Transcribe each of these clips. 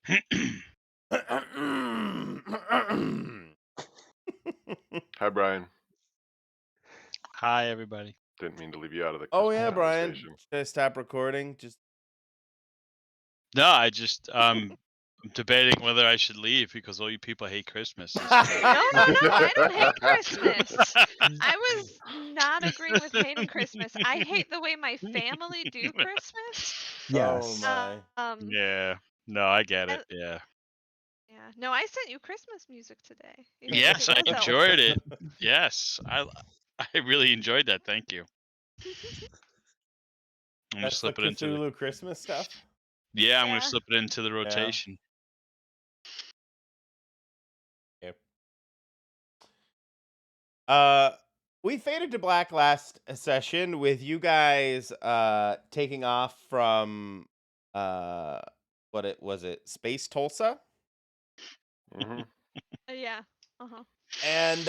Hi, Brian. Hi, everybody. Didn't mean to leave you out of the Oh Christmas yeah, Brian. conversation. Should I stop recording? Just No, I just I'm debating whether I should leave because all you people hate Christmas. It's true. No, I don't hate Christmas. I was not agreeing with hating Christmas. I hate the way my family do Christmas. Oh Yes. my. Yeah. No, I get it. And Yeah. yeah, no, I sent you Christmas music today, even if Yes, it I was enjoyed Elvis. it. Yes, I really enjoyed that. Thank you. I'm gonna That's the slip it into the Cthulhu Christmas stuff. Yeah, I'm gonna Yeah. slip it into the rotation. Yep. We faded to black last session with you guys taking off from what it Space Tulsa? hmm Yeah. Uh-huh. And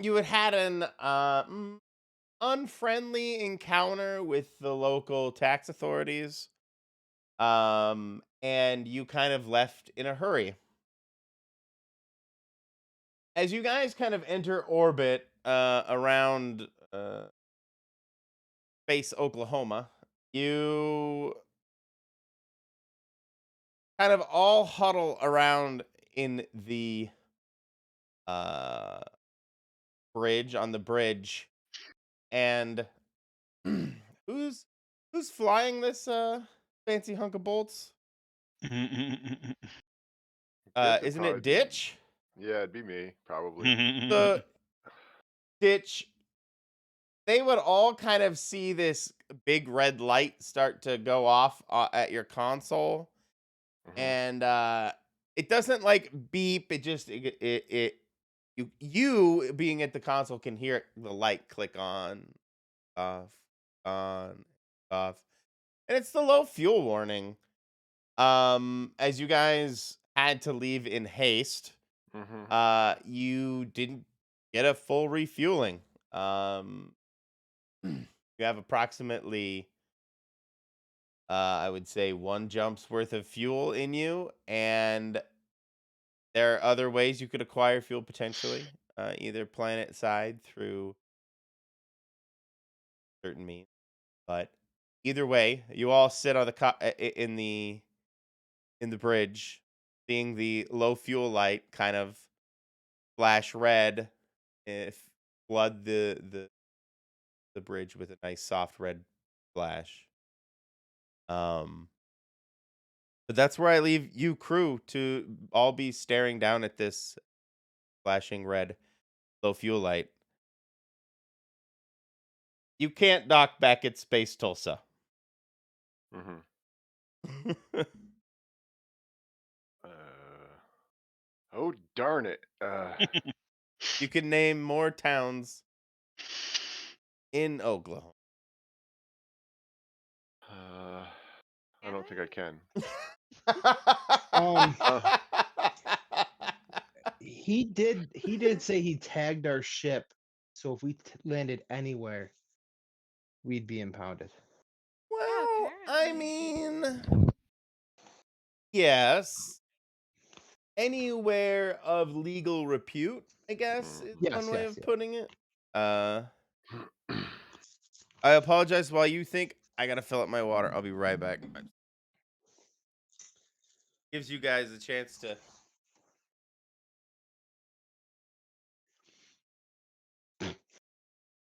you had an unfriendly encounter with the local tax authorities. And you kind of left in a hurry. As you guys kind of enter orbit around space Oklahoma, you kind of all huddle around in the uh on the bridge, and who's flying this fancy hunk of bolts? Isn't it Ditch? Yeah, it'd be me, probably. The Ditch, they would all kind of see this big red light start to go off at your console, Mhm. and it doesn't like beep. It just you being at the console can hear the light click on, off, on, off, and it's the low fuel warning. As you guys had to leave in haste, Mhm. you didn't get a full refueling. You have approximately, I would say, one jump's worth of fuel in you, and there are other ways you could acquire fuel potentially, either planet side through certain means. But either way, you all sit on the in the bridge, seeing the low fuel light kind of flash red, if flood the bridge with a nice soft red flash. But that's where I leave you crew to all be staring down at this flashing red low fuel light. You can't dock back at Space Tulsa. Mhm. Oh darn it. You can name more towns in Oklahoma. I don't think I can. Um, Uh, he did say he tagged our ship, so if we landed anywhere, we'd be impounded. Yeah, Well, I apparently. mean, yes. Anywhere of legal repute, I guess, is one way of Yes. putting it. I apologize while you think. I gotta fill up my water. I'll be right back. Gives you guys a chance to.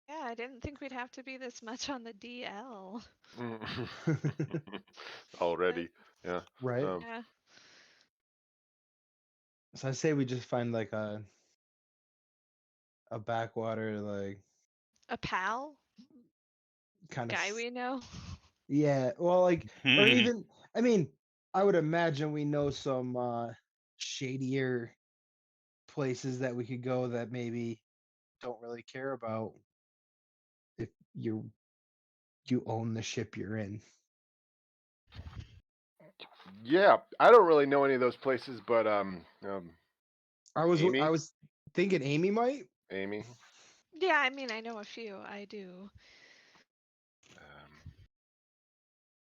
Yeah, I didn't think we'd have to be this much on the DL. Already. Yeah. Right? Yeah. So I say we just find like a backwater, like A pal? kind of Guy we know? yeah. Well, like or even I mean, I would imagine we know some shadier places that we could go that maybe don't really care about if you own the ship you're in. Yeah, I don't really know any of those places, but I Amy, was thinking Amy might. Amy. Yeah, I mean, I know a few. I do.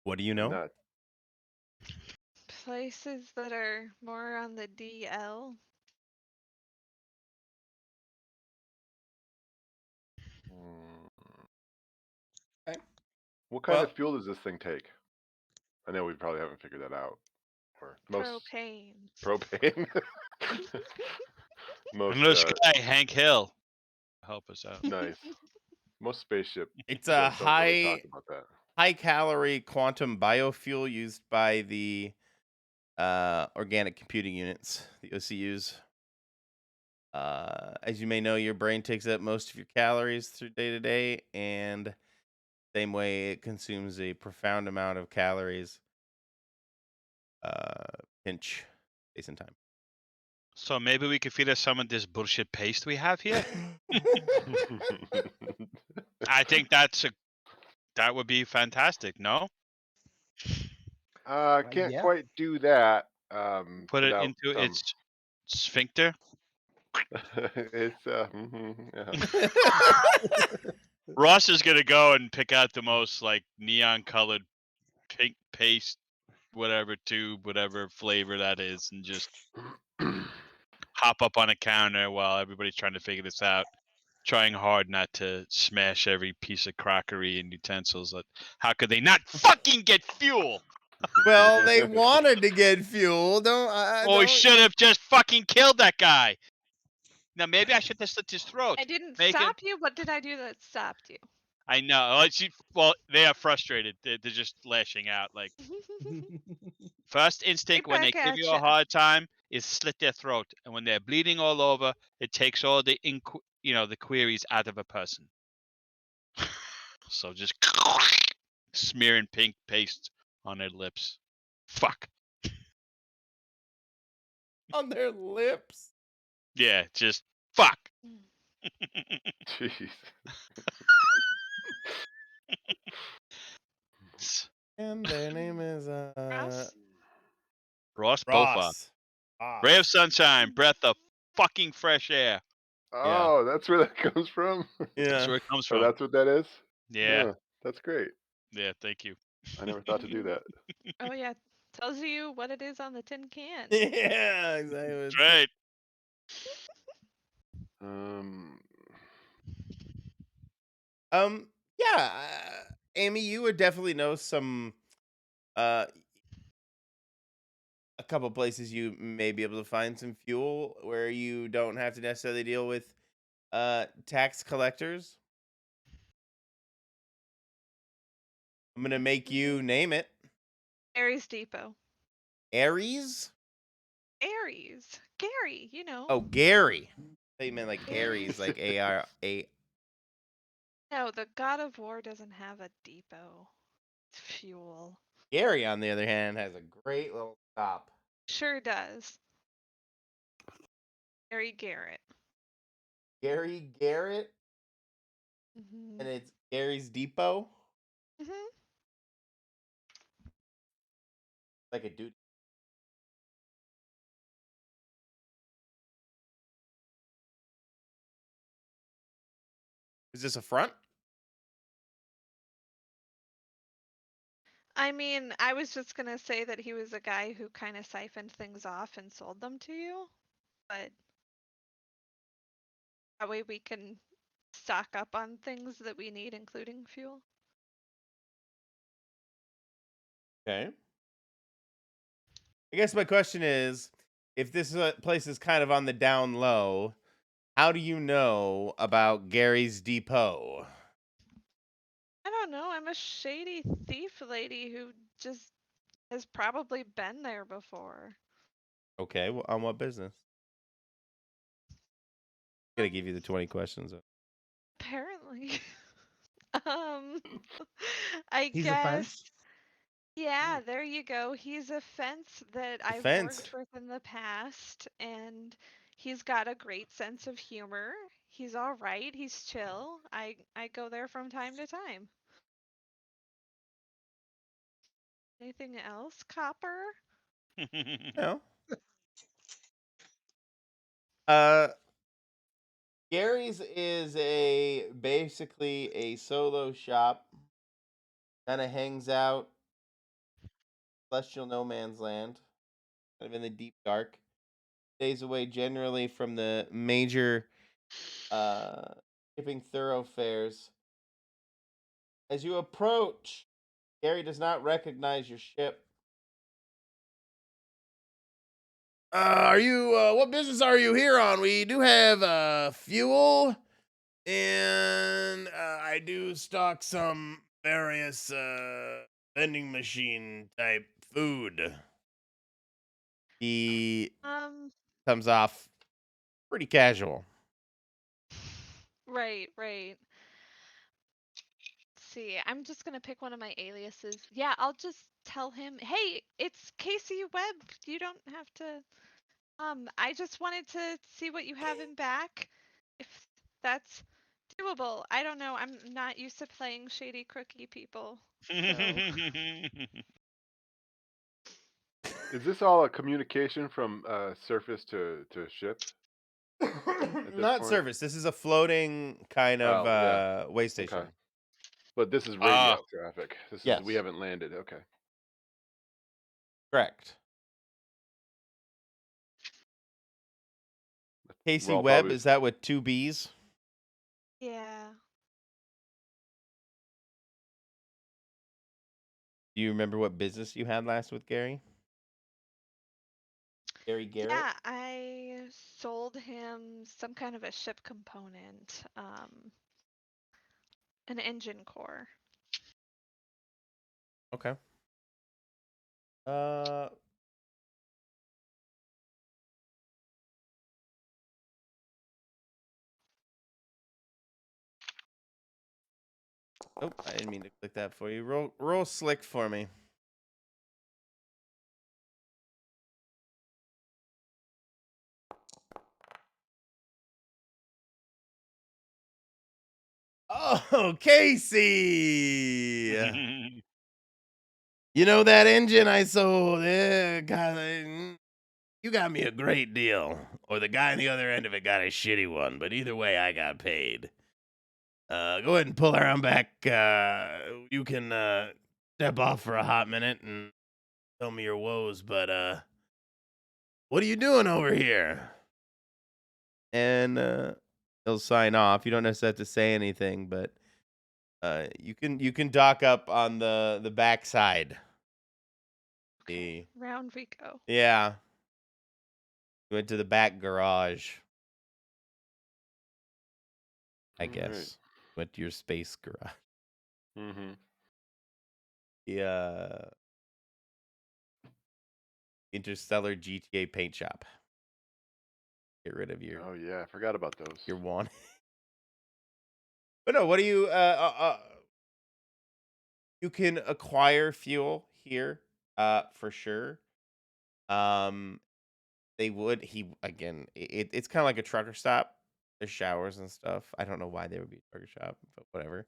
What do you know? Not places that are more on the DL? What kind Well- of fuel does this thing take? I know we probably haven't figured that out. Or most Propane. propane. Most And this guy, Hank Hill, help us out. nice. Most spaceship It's a ships don't really talk high about that. high calorie quantum biofuel used by the organic computing units, the OCUs. As you may know, your brain takes up most of your calories through day to day, and same way it consumes a profound amount of calories. Pinch space and time. So maybe we could feed us some of this bullshit paste we have here. I think that would be fantastic. No, Can't Yeah. quite do that. put it Without into some. its sphincter. It's yeah. Ross is gonna go and pick out the most like neon colored pink paste, whatever tube, whatever flavor that is, and just hop up on a counter while everybody's trying to figure this out, trying hard not to smash every piece of crockery and utensils. How could they not fucking get fuel? Well, they wanted to get fuel. Well, we should have just fucking killed that guy. Now maybe I should have slit his throat. I didn't Make him- stop you. What did I do that stopped you? I know. Well, they are frustrated. They're just lashing out. Like first instinct Right when they back give at you ya. a hard time is slit their throat, and when they're bleeding all over, it takes all the the queries out of a person. So just smearing pink paste on their lips. Fuck. on their lips. Yeah, just fuck. Jeez. And their name is Ross Bofa. Ross. Ray of sunshine, breath of fucking fresh air. Oh, that's where that comes from. That's Yeah. where it comes So from. that's what that is. Yeah. Huh, that's great. Yeah, thank you. I never thought to do that. Oh yeah, tells you what it is on the tin can. Yeah, exactly. That's right. Yeah, Amy, you would definitely know some a couple places you may be able to find some fuel where you don't have to necessarily deal with tax collectors. I'm gonna make you name it. Aries Depot. Aries? Aries. Gary, you know. Oh, Gary. I thought you meant like Aries, like A-R-A. No, the God of War doesn't have a depot. It's fuel. Gary, on the other hand, has a great little stop. Sure does. Gary Garrett. Gary Garrett, Mm-hmm. and it's Gary's Depot. Mm-hmm. Like a dude. Is this a front? I mean, I was just gonna say that he was a guy who kind of siphoned things off and sold them to you, but that way we can stock up on things that we need, including fuel. Okay. I guess my question is, if this place is kind of on the down low, how do you know about Gary's Depot? I don't know. I'm a shady thief lady who just has probably been there before. Okay, well, on what business? I'm gonna give you the 20 questions. Apparently. um, I He's a guess. fence. Yeah, there you go. He's a fence that I've fence. worked with in the past, and he's got a great sense of humor. He's all right. He's chill. I go there from time to time. Anything else, Copper? No. Gary's is basically a solo shop. Kind of hangs out celestial no man's land. kind of in the deep dark. Stays away generally from the major shipping thoroughfares. As you approach, Gary does not recognize your ship. Are you, what business are you here on? We do have, fuel, and, I do stock some various, vending machine type food. He Um, comes off pretty casual. right, right. Let's see, I'm just gonna pick one of my aliases. Yeah, I'll just tell him, hey, it's Casey Webb. You don't have to. I just wanted to see what you have in back. If that's doable. I don't know. I'm not used to playing shady, crooky people. So. Is this all a communication from surface to ship at this Not point? service. This is a floating kind of Oh, yeah. way Okay. station. But this is Ah, radio traffic. This is we Yes, haven't landed. Okay. correct. We're Casey all Webb, probably is that with two B's? Yeah. Do you remember what business you had last with Gary? Gary Garrett? Yeah, I sold him some kind of a ship component, an engine core. Okay. Uh Oh, I didn't mean to click that for you. Roll slick for me. Oh, Casey! You know that engine I sold? You got me a great deal. Or the guy on the other end of it got a shitty one. But either way, I got paid. Go ahead and pull around back. You can step off for a hot minute and tell me your woes. But what are you doing over here? And he'll sign off. You don't necessarily have to say anything, but you can dock up on the back side. Okay, round we go. Yeah. You went to the back garage, I All right. guess. Went to your space garage. Mm-hmm. The Interstellar GTA paint shop. Get rid of Oh yeah, I forgot about those. your one. But no, what do you you can acquire fuel here for sure. Um they would he again it's kind of like a trucker stop. There's showers and stuff. I don't know why there would be a trucker shop, but whatever.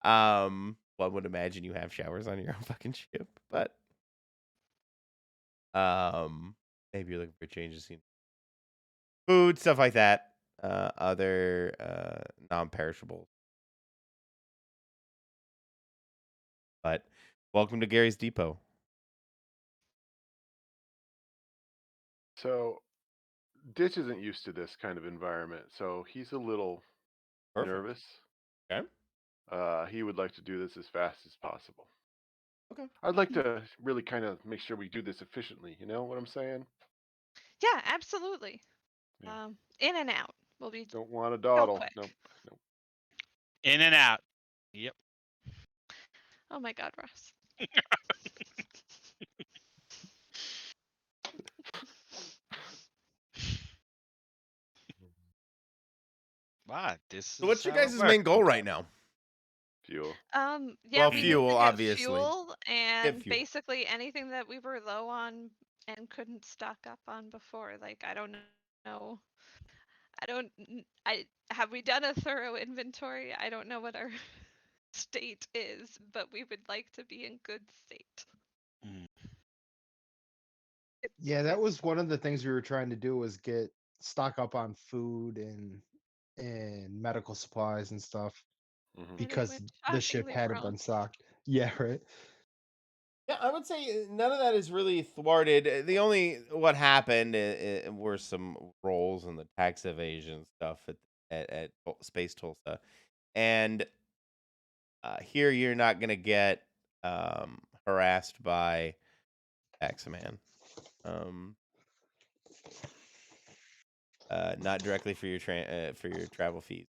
One would imagine you have showers on your own fucking ship, but maybe you're looking for a change of scene. Food, stuff like that. Other non-perishables. But welcome to Gary's Depot. So Ditch isn't used to this kind of environment, so he's a little Perfect. nervous. Okay. He would like to do this as fast as possible. Okay. I'd like to really kind of make sure we do this efficiently. You know what I'm saying? Yeah, absolutely. Yeah. In and out. We'll be Don't want to real dawdle. quick. Nope. in and out. Yep. Oh my God, Ross. Wow, this So what's is your how it guys' works main goal right sometimes. now? Fuel. Yeah, Well, we fuel, need to get obviously. fuel and fuel. basically anything that we were low on and couldn't stock up on before. Like, I don't know. I have we done a thorough inventory? I don't know what our state is, but we would like to be in good state. Mm. Yeah, that was one of the things we were trying to do was get stock up on food and medical supplies and stuff Mm-hmm. And it because went the ship shockingly hadn't wrong. been stocked. Yeah, right. Yeah, I would say none of that is really thwarted. The only what happened were some rolls in the tax evasion stuff at Space Tulsa, and here you're not gonna get harassed by Taxman. Um, not directly for your for your travel fees.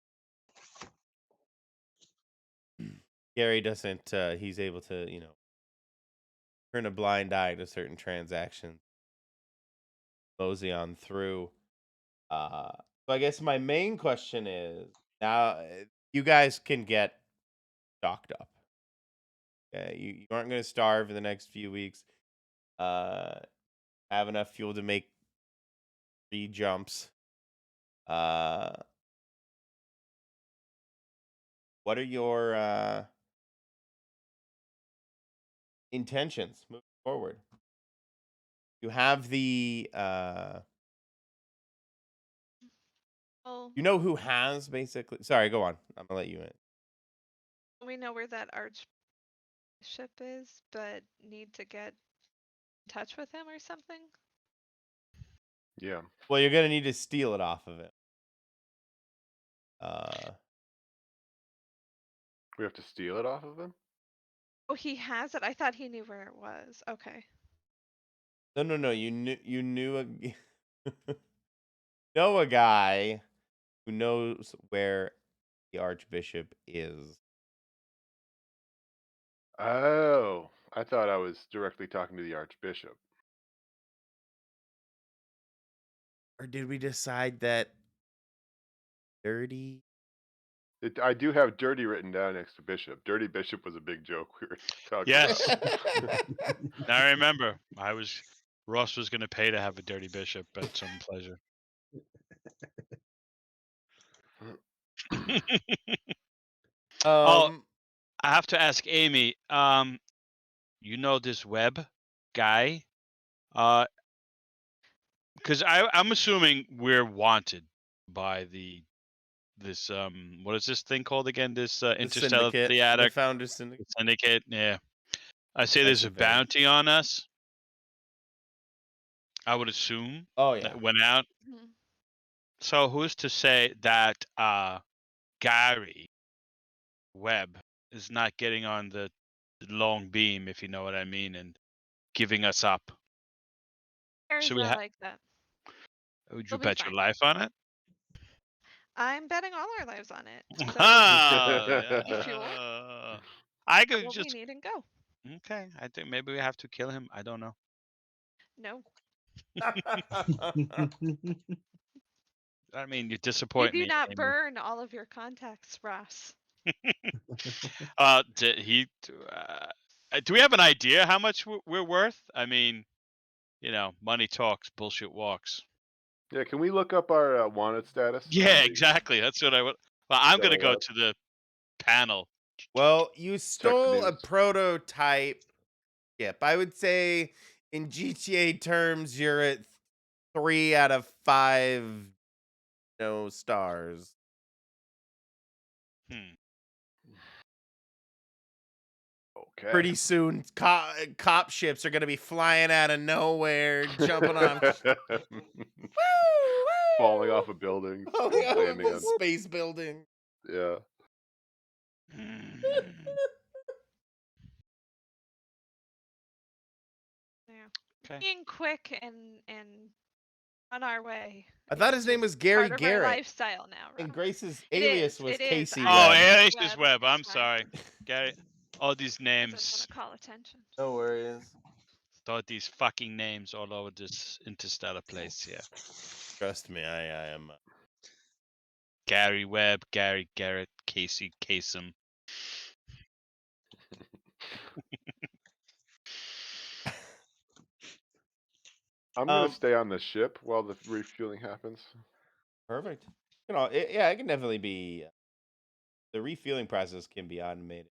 Gary doesn't. He's able to, turn a blind eye to certain transactions, mosey on through. So I guess my main question is now you guys can get stocked up. You aren't going to starve in the next few weeks. Uh, have enough fuel to make 3 jumps. Uh, what are your intentions moving forward? You have the Oh, you know who has basically. Sorry, go on. I'm gonna let you in. we know where that archbishop is, but need to get in touch with him or something. Yeah. Well, you're gonna need to steal it off of him. We have to steal it off of him? Oh, he has it. I thought he knew where it was. Okay. No. You knew know a guy who knows where the archbishop is. Oh, I thought I was directly talking to the archbishop. Or did we decide that dirty? I do have dirty written down next to bishop. Dirty bishop was a big joke we were talking Yes. about. I remember. Ross was going to pay to have a dirty bishop at some pleasure. Oh, I have to ask Amy. You know this Webb guy? Because I'm assuming we're wanted by this what is this thing called again? This the interstellar syndicate, the theater founders syndicate. syndicate. Yeah, I say That's there's a a very bounty on us. I would assume Oh yeah. that went out. Mhm. So who's to say that Gary Webb is not getting on the long beam, if you know what I mean, and giving us up? Gary's Should we not like that. would you He'll be bet your fine. life on it? I'm betting all our lives on it. So fuel. I Get could what we just need and go. okay. I think maybe we have to kill him. I don't know. No. I mean, you You disappoint do me, not Amy. burn all of your contacts, Ross. Did he? Do we have an idea how much we're worth? I mean, money talks, bullshit walks. Yeah, can we look up our wanted status? Yeah, exactly. That's what I would. Well, I'm gonna go web. to the panel. Well, you Check the stole a news. prototype ship. I would say in GTA terms, you're at 3 out of 5 stars. Hmm. Okay. Pretty soon, cop ships are gonna be flying out of nowhere, jumping off, Falling off of buildings. falling off landing of a on. space building. Yeah. Yeah. Okay. Being quick and on our way. I thought his name was Gary part of our Garrett, lifestyle now, and Ross. Grace's It alias is. was It is. Casey Oh, Webb. Alias is Webb. I'm Fine. sorry. Gary. All these I just names. want to call attention. No worries. All these fucking names all over this interstellar place. Yeah. Trust me, I am. Gary Webb, Gary Garrett, Casey Kasem. I'm gonna stay on the ship while the refueling happens. Perfect. It can definitely be. The refueling process can be automated.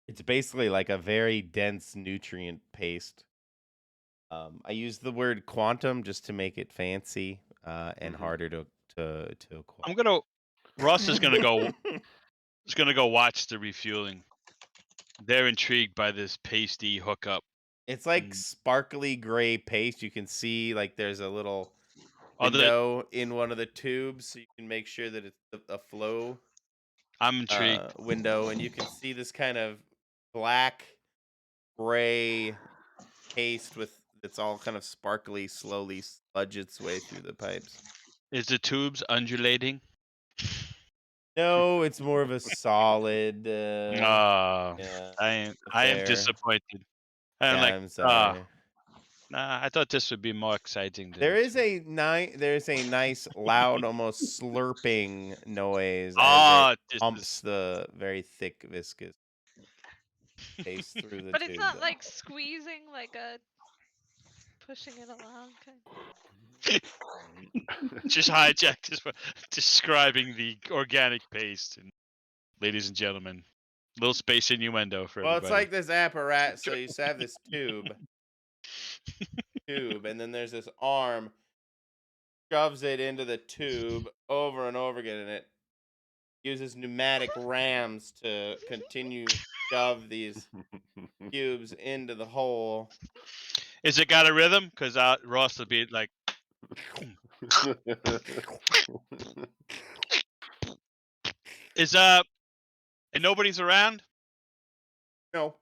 It's basically like a very dense nutrient paste. I use the word quantum just to make it fancy and harder to acquire. Ross is gonna go. Is gonna go watch the refueling They're intrigued by this pasty hookup. It's like Mm. sparkly gray paste. You can see like there's a little Oh, window in one of the tubes, so you can make sure that it's a flow I'm intrigued. window, and you can see this kind of black gray paste with it's all kind of sparkly, slowly sludge its way through the pipes. Is the tubes undulating? No, it's more of a solid. Oh, Yeah, I am affair. disappointed. I'm Yeah, like, I'm sorry. nah, I thought this would be more exciting than There's a nice loud, almost slurping noise as it this pumps is the very thick viscous paste through the But it's tube. not like squeezing, like a pushing it along. just hijacked this one, describing the organic paste. And ladies and gentlemen, little space innuendo for Well, it's everybody. like this apparatus. So you have this tube, and then there's this arm, shoves it into the tube over and over again, and it uses pneumatic rams to continue shove these cubes into the hole. Is it got a rhythm? Because Ross would be like, is and nobody's around? No.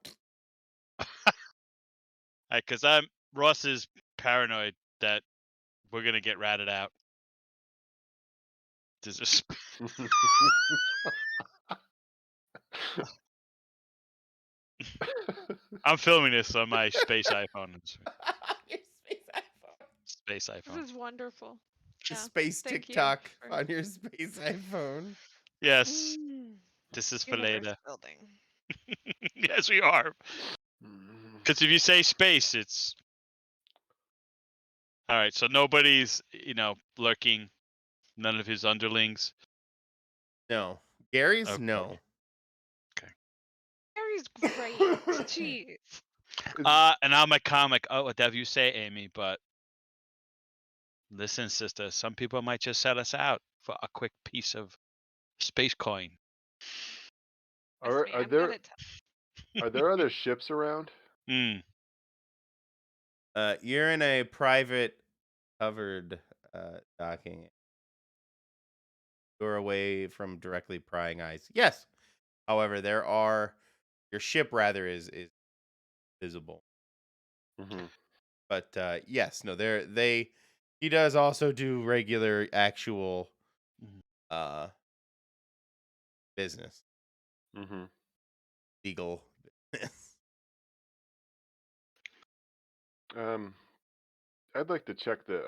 Because Ross is paranoid that we're gonna get ratted out. Does this? I'm filming this on my space iPhone. Your space iPhone. Space iPhone. This is wonderful. The Yeah, space thank you TikTok for- on your space iPhone. Yes, this is for Universe later. building. Yes, we are. Because if you say space, it's all right. So nobody's, lurking. None of his underlings. No. Gary's? Okay. No. Gary's great. Jeez. And I'm a comic. Oh, whatever you say, Amy. But listen, sister, some people might just set us out for a quick piece of space coin. Are there other ships around? You're in a private covered docking. You're away from directly prying eyes. Yes. However, your ship rather is visible. Mm-hmm. But yes, no, he does also do regular actual business. Mm-hmm. Legal business. I'd like to check the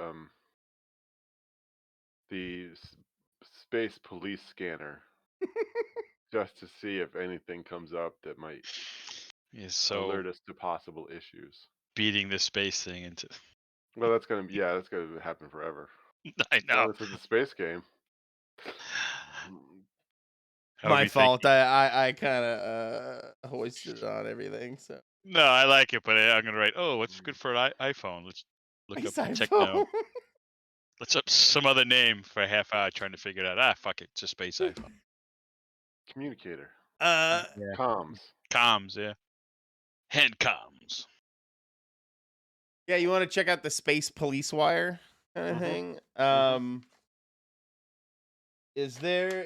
space police scanner just to see if anything comes up that might alert us to possible issues. Beating the space thing into. Well, that's gonna happen forever. I know. Well, this is a space game. My fault. I kind of hoisted it on everything. So no, I like it, but I'm gonna write. Oh, what's good for an iPhone? Let's look up techno. Let's up some other name for a half hour trying to figure it out. Fuck it, it's a space iPhone. Communicator. Yeah. Comms. Comms, yeah. Hand comms. Yeah, you want to check out the space police wire kind of thing. Is there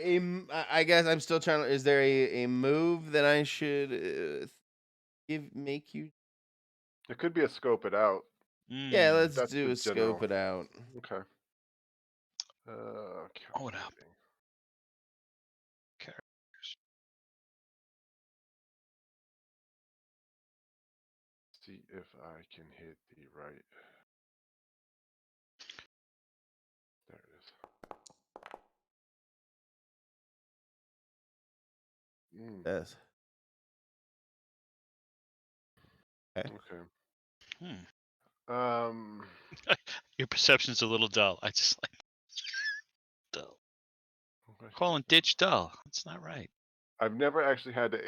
I guess I'm still trying to. Is there a move that I should make you? It could be a scope it out. Yeah, let's That's do the a scope it out. Okay. What up? See if I can hit the right. There it is. Yes. Okay. Your perception's a little dull. I just like dull. Calling ditch dull. That's not right. I've never actually had to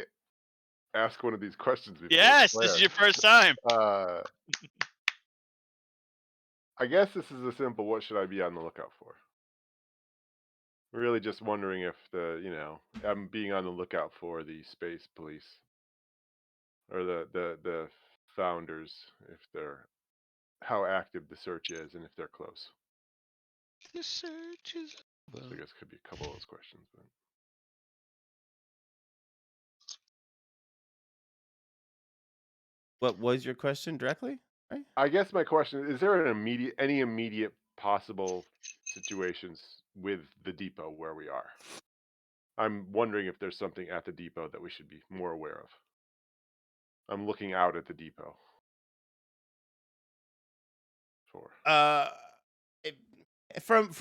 ask one of these questions before. Yes, this is your first time. I guess this is a simple. What should I be on the lookout for? Really, just wondering if I'm being on the lookout for the space police. or the founders, if they're how active the search is and if they're close. The search is So I guess could be a couple of those questions. But. What was your question directly? Right? I guess my question is there any immediate possible situations with the depot where we are? I'm wondering if there's something at the depot that we should be more aware of. I'm looking out at the depot. It, from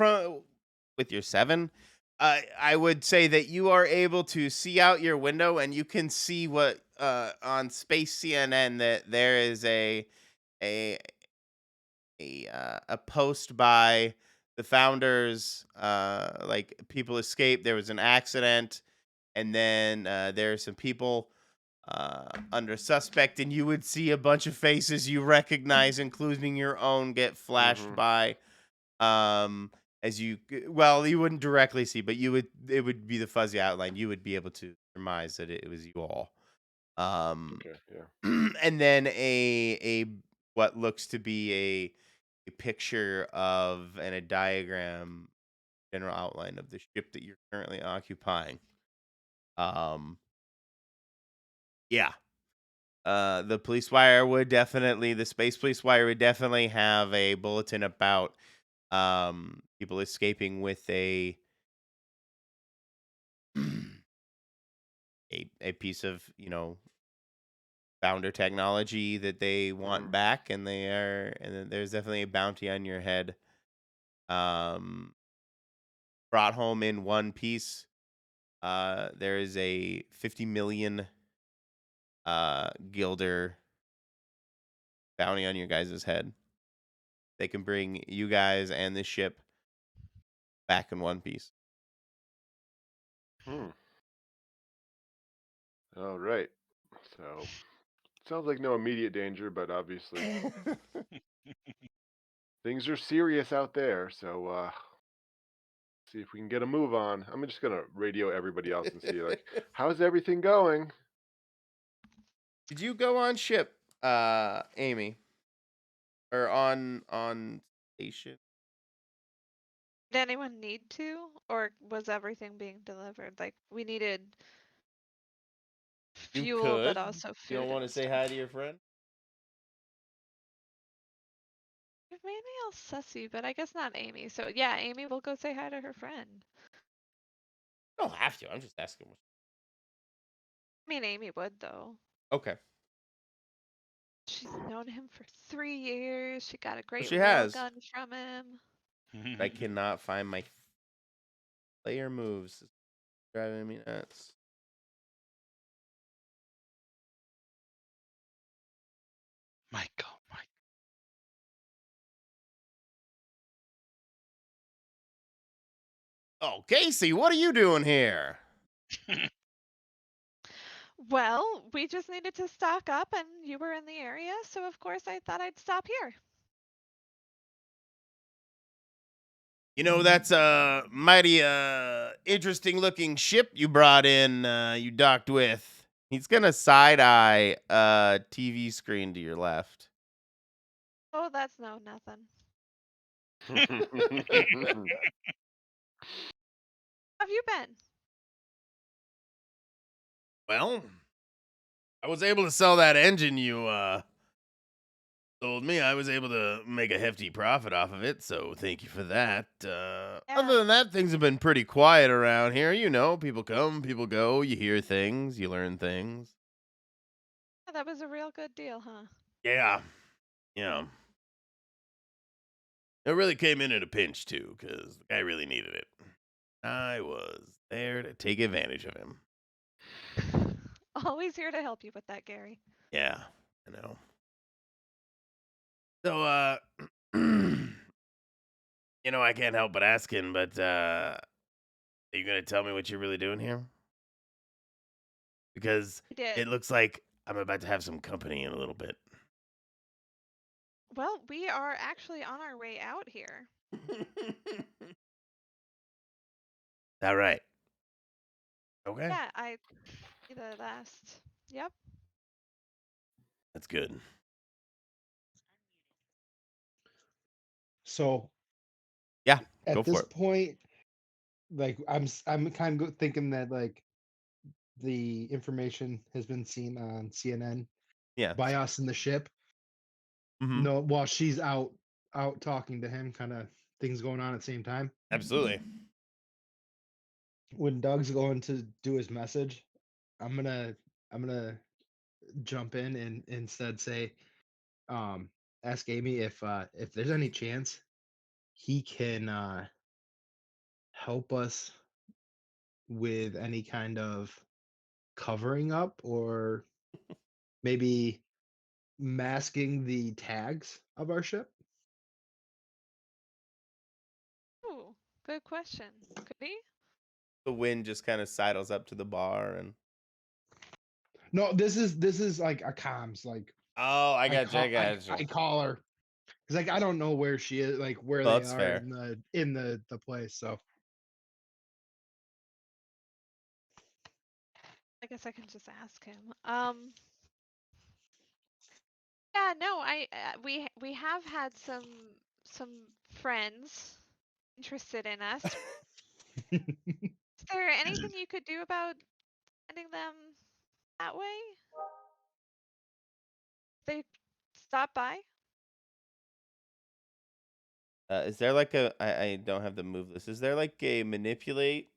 with your 7, I would say that you are able to see out your window and you can see what on Space CNN that there is a a post by the founders, like people escaped. There was an accident, and then there are some people under suspect, and you would see a bunch of faces you recognize, including your own, get flashed by. As you well, you wouldn't directly see, but it would be the fuzzy outline. You would be able to surmise that it was you all. Okay, yeah. And then a what looks to be a picture of and a diagram, general outline of the ship that you're currently occupying. Yeah. The police wire would definitely, the space police wire would definitely have a bulletin about people escaping with a a piece of, founder technology that they want back, and then there's definitely a bounty on your head. Brought home in one piece. There is a 50 million guilder bounty on your guys' head. They can bring you guys and the ship back in one piece. All right. So sounds like no immediate danger, but obviously things are serious out there. So see if we can get a move on. I'm just gonna radio everybody else and see like how's everything going. Did you go on ship, Amy, or on station? Did anyone need to, or was everything being delivered? Like we needed You fuel, but could. also food. You don't want to say hi to your friend? It made me all sussy, but I guess not Amy. So yeah, Amy will go say hi to her friend. You don't have to. I'm just asking. I mean, Amy would though. Okay. She's known him for 3 years. She got a great She has. railgun from him. I cannot find my player moves. It's driving me nuts. Michael. Oh, Casey, what are you doing here? Well, we just needed to stock up and you were in the area, so of course I thought I'd stop here. That's a mighty interesting looking ship you brought in, you docked with. He's gonna side eye a TV screen to your left. Oh, that's nothing. How have you been? Well, I was able to sell that engine you told me. I was able to make a hefty profit off of it, so thank you for that. Other than that, things have been pretty quiet around here. People come, people go. You hear things, you learn things. Yeah, that was a real good deal, huh? Yeah. It really came in at a pinch, too, because the guy really needed it. I was there to take advantage of him. Always here to help you with that, Gary. Yeah, I know. So, I can't help but asking, but are you going to tell me what you're really doing here? Because it looks like I'm about to have some company in a little bit. Well, we are actually on our way out here. All right. Okay. Yeah, I see the last. Yep. That's good. So Yeah, go at for this it. point, like I'm kind of thinking that like the information has been seen on CNN Yeah. by us in the ship. Mhm. No, while she's out talking to him, kind of things going on at the same time. Absolutely. When Doug's going to do his message, I'm gonna jump in and instead say, ask Amy if there's any chance he can help us with any kind of covering up or maybe masking the tags of our ship. Ooh, good question. Could he? The wind just kind of sidles up to the bar and. No, this is like a comms. Like Oh, I I got you. I call got you. I call her because like I don't know where she is, like where Well, they that's are fair. in the place. So I guess I can just ask him. Yeah, no, we have had some friends interested in us. Is there anything you could do about sending them that way? They stop by? Is there like a? I don't have the move list. Is there like a manipulate?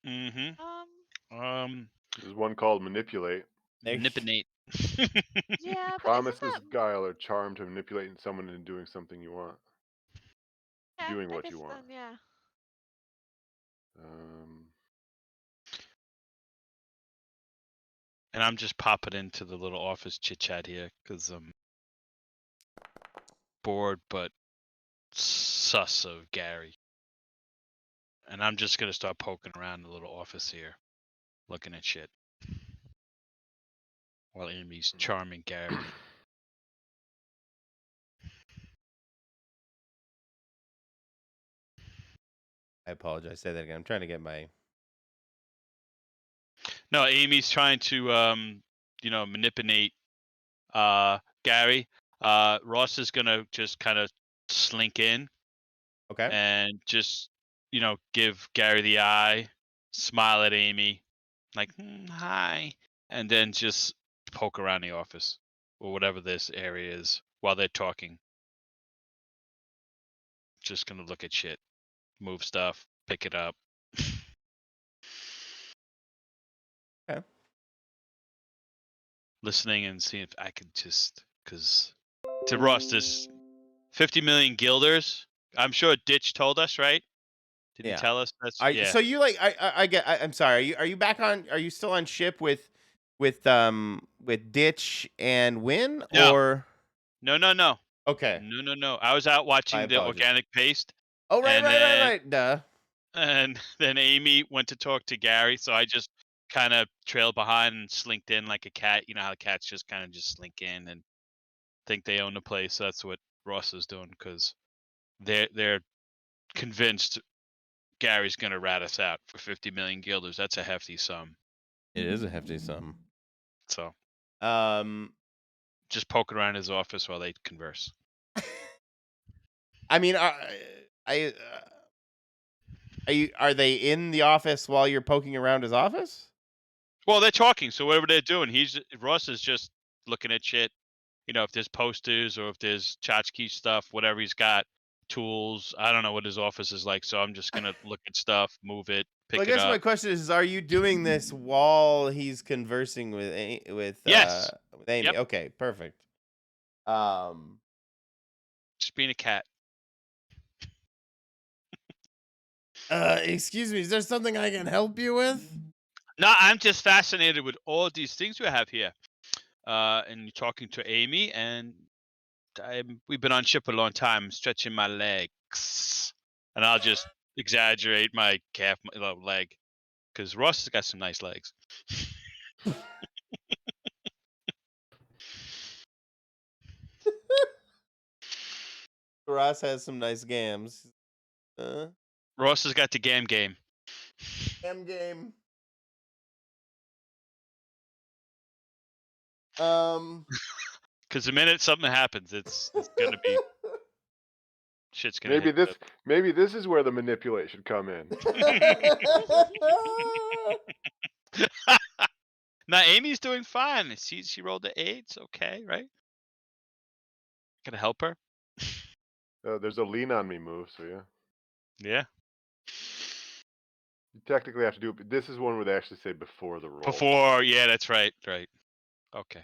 Mm-hmm. Um, There's one called manipulate. There you- Nipinate. yeah, but isn't Promises, that guile, or charm to manipulating someone into doing something you want. yeah, Doing I what guess you want. then yeah. Um, And I'm just popping into the little office chit chat here because I'm bored but sus of Gary. And I'm just gonna start poking around the little office here, looking at shit. While Amy's charming Gary. I apologize. Say that again. I'm trying to get my. No, Amy's trying to manipulate Gary. Ross is gonna just kind of slink in Okay. and just give Gary the eye, smile at Amy, like hi, and then just poke around the office or whatever this area is while they're talking. Just gonna look at shit, move stuff, pick it up. Okay. Listening and seeing if I could just, because to Ross, this 50 million guilders. I'm sure Ditch told us, right? Did he Yeah. tell us? That's yeah. So you like? I get. I'm sorry. Are you back on? Are you still on ship with Ditch and Win No, or? no. Okay. No. I was out My watching the apologies. organic paste, Oh right, and right, right, right. Duh. then Amy went to talk to Gary, so I just kind of trailed behind and slinked in like a cat. You know how cats just kind of just slink in and think they own the place. That's what Ross is doing because they're convinced Gary's gonna rat us out for 50 million guilders. That's a hefty sum. It is a hefty sum. So Um. just poking around his office while they converse. I mean, are they in the office while you're poking around his office? Well, they're talking, so whatever they're doing, Ross is just looking at shit. If there's posters or if there's tchotchke stuff, whatever he's got, tools. I don't know what his office is like, so I'm just gonna look at stuff, move it, Well, I pick it guess my up. question is: are you doing this while he's conversing with Yes. with Amy? Yep. Okay, perfect. Um. Just being a cat. Excuse me. Is there something I can help you with? No, I'm just fascinated with all of these things we have here. And you're talking to Amy, and we've been on ship a long time. I'm stretching my legs, and I'll just exaggerate my calf leg because Ross has got some nice legs. Ross has some nice gams. Ross has got the game. Game. Um. Because the minute something happens, it's gonna be shit's gonna hit. Maybe this is where the manipulation come in. Now Amy's doing fine. She rolled the 8. It's okay, right? Gonna help her. There's a lean on me move, so yeah. Yeah. You technically have to do it, but this is one where they actually say before the roll. Before, yeah, that's right. Right. Okay.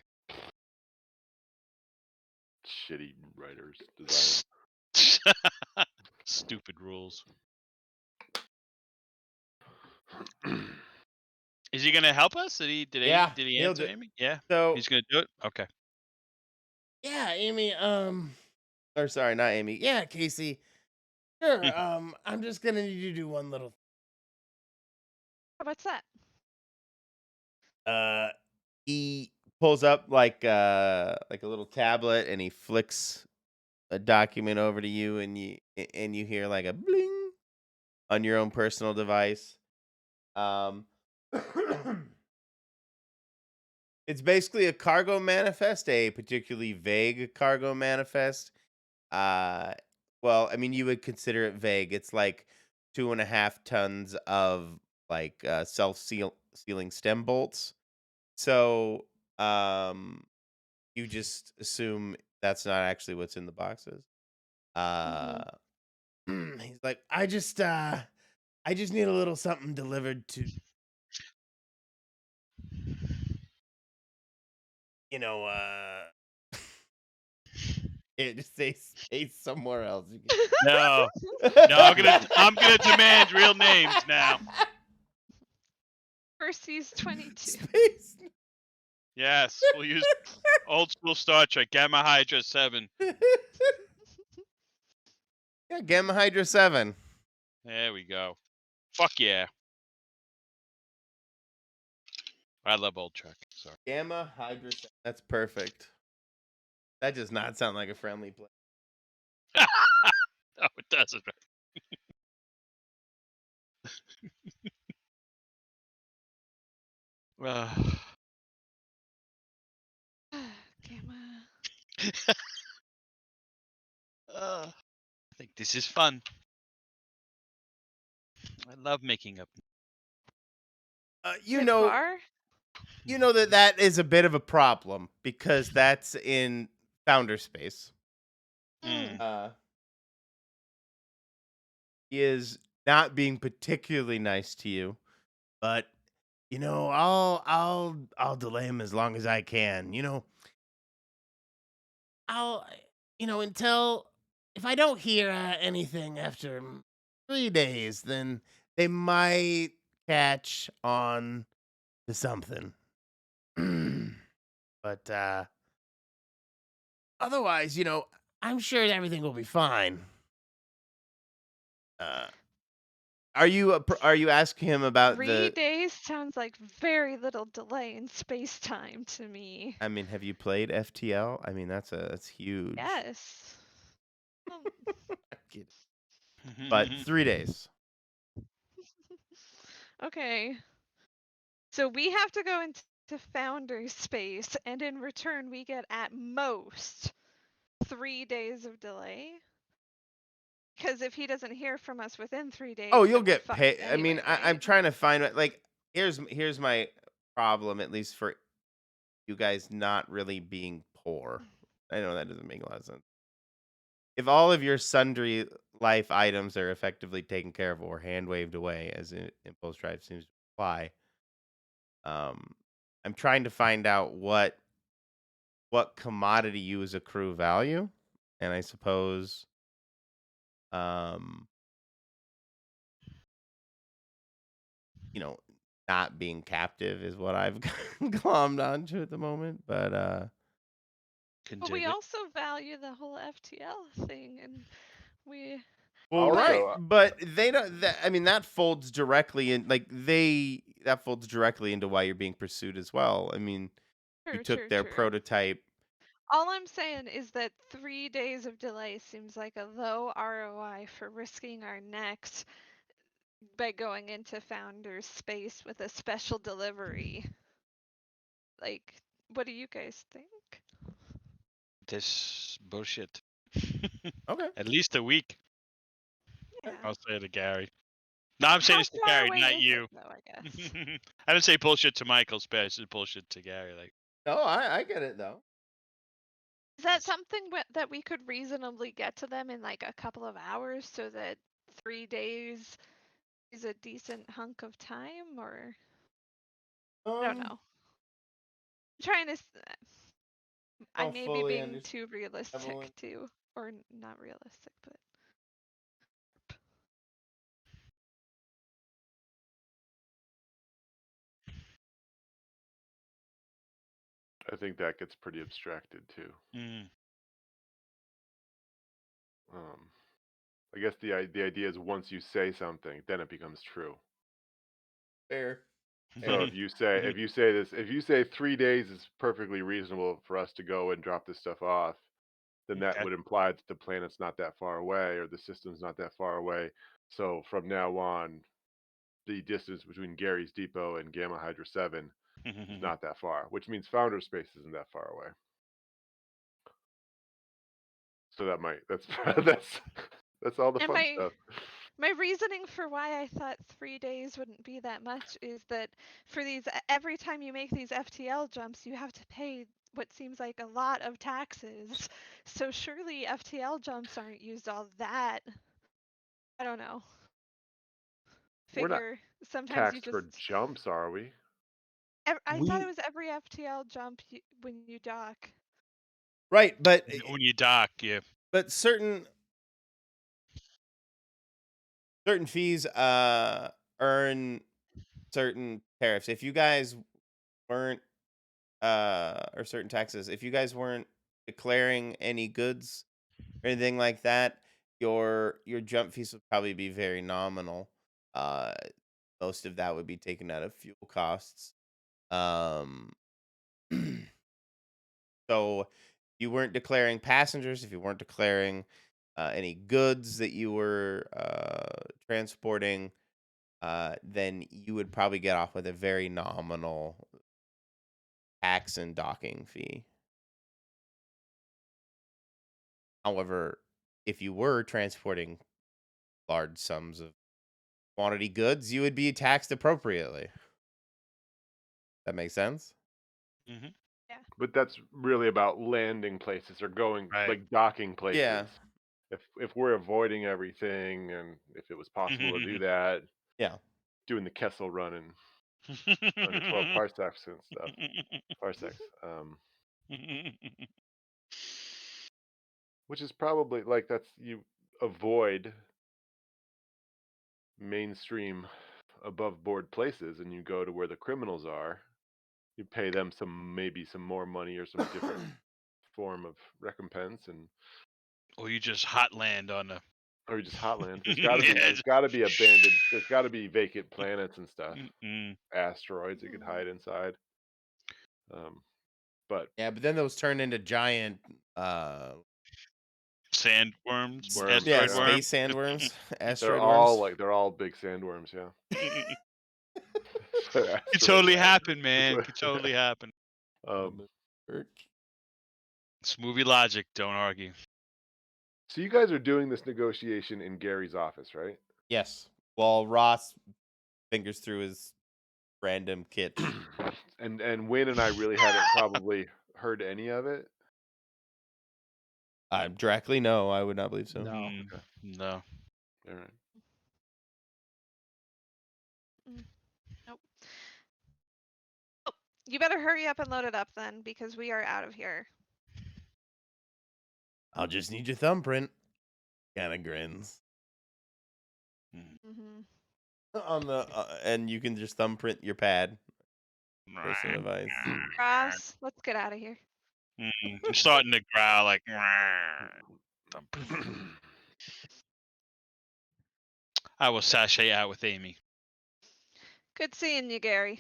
Shitty writers design. Stupid rules. Is he gonna help us? Did he Yeah, he'll answer do- Amy? Yeah. So He's gonna do it? Okay. yeah, Amy. Or sorry, not Amy. Yeah, Casey. Sure. I'm just gonna need you to do one little. What's that? He pulls up like a little tablet and he flicks a document over to you, and you hear like a bling on your own personal device. It's basically a cargo manifest, a particularly vague cargo manifest. Well, I mean, you would consider it vague. It's like 2.5 tons of like sealing stem bolts. So, you just assume that's not actually what's in the boxes. He's like, I just need a little something delivered to, you know, it just say space somewhere else. You No. can- No, I'm gonna demand real names now. Percy's 22. Space. Yes, we'll use old school Star Trek, Gamma Hydra 7. Yeah, Gamma Hydra 7. There we go. Fuck yeah. I love old Trek. Sorry. Gamma Hydra 7. That's perfect. That does not sound like a friendly place. No, it doesn't. Gamma. I think this is fun. I love making up. You Is it know, far? you know that is a bit of a problem because that's in founder space. Mm. He is not being particularly nice to you, but you know, I'll delay him as long as I can. You know, I'll until if I don't hear anything after 3 days, then they might catch on to something. But otherwise, I'm sure everything will be fine. Are you asking him about 3 days sounds like very little delay in space time to me. I mean, have you played FTL? I mean, that's huge. Yes. Um, I'm kidding. But 3 days. okay. So we have to go into founder space, and in return, we get at most 3 days of delay. Because if he doesn't hear from us within 3 days, Oh, then you'll we're get fucked paid. I anyway, mean, I'm right? trying to find like here's my problem, at least for you guys not really being poor. I know that doesn't make a lot of sense. If all of your sundry life items are effectively taken care of or hand waved away, as impulse drive seems to imply, I'm trying to find out what commodity you as accrue value, and I suppose, um, not being captive is what I've glommed onto at the moment. But But we also value the whole FTL thing, and we. well, Also, right, but they don't. I mean, that folds directly in. That folds directly into why you're being pursued as well. I mean, you took their prototype. All I'm saying is that 3 days of delay seems like a low ROI for risking our necks by going into founder's space with a special delivery. Like, what do you guys think? this bullshit. Okay. At least a week. Yeah. I'll say to Gary. No, I'm saying How this to far Gary, away not is you. it, though, I guess? I didn't say bullshit to Michael Space. I said bullshit to Gary. Like, No, I get it though. Is that something that we could reasonably get to them in like a couple of hours so that 3 days is a decent hunk of time, or I don't know. I'm trying to. I don't may be fully being understand, too realistic Evelyn. too, or not realistic, but I think that gets pretty abstracted too. I guess the idea is once you say something, then it becomes true. Fair. So if you say 3 days is perfectly reasonable for us to go and drop this stuff off, then that Okay. would imply that the planet's not that far away or the system's not that far away. So from now on, the distance between Gary's Depot and Gamma Hydra 7 is not that far, which means Founder Space isn't that far away. So that's all the and fun stuff. my reasoning for why I thought 3 days wouldn't be that much is that for these every time you make these FTL jumps, you have to pay what seems like a lot of taxes. So surely FTL jumps aren't used all that. I don't know. We're not Figure sometimes you taxed just. for jumps, are we? I thought it was every FTL jump when you dock. Right, but when you dock, yeah. but certain fees earn certain tariffs. If you guys weren't or certain taxes, if you guys weren't declaring any goods or anything like that, your jump fees would probably be very nominal. Uh Most of that would be taken out of fuel costs. Um so if you weren't declaring passengers, if you weren't declaring any goods that you were transporting, then you would probably get off with a very nominal tax and docking fee. However, if you were transporting large sums of quantity goods, you would be taxed appropriately. That makes sense? Mm-hmm. Yeah. But that's really about landing places or going Right. like docking places. Yeah. If we're avoiding everything and if it was possible to do that, Yeah. doing the Kessel run in under 12 parsecs and stuff. Parsecs. Which is probably like you avoid mainstream above board places and you go to where the criminals are. You pay them maybe some more money or some different form of recompense, and Or you just hot land on a. or you just hotland. There's Yeah, got to be abandoned. There's got to be vacant planets and stuff. Mm-mm. Asteroids you could hide inside. But Yeah, but then those turn into giant Sandworms, Worms, asteroid yeah, yeah. space worms. sandworms, they're asteroid all worms. they're all big sandworms, yeah. Could Asteroid totally worms. happen, man. Could totally happen. It's movie logic. Don't argue. So you guys are doing this negotiation in Gary's office, right? Yes. While Ross fingers through his random kitsch. And Win and I really haven't probably heard any of it. Directly, no, I would not believe so. No. No. All right. Nope. Oh, you better hurry up and load it up then, because we are out of here. I'll just need your thumbprint. Kind of grins. Mm-hmm. On the and you can just thumbprint your pad. Personal device. Ross, let's get out of here. You're starting to growl like. I will sashay out with Amy. Good seeing you, Gary.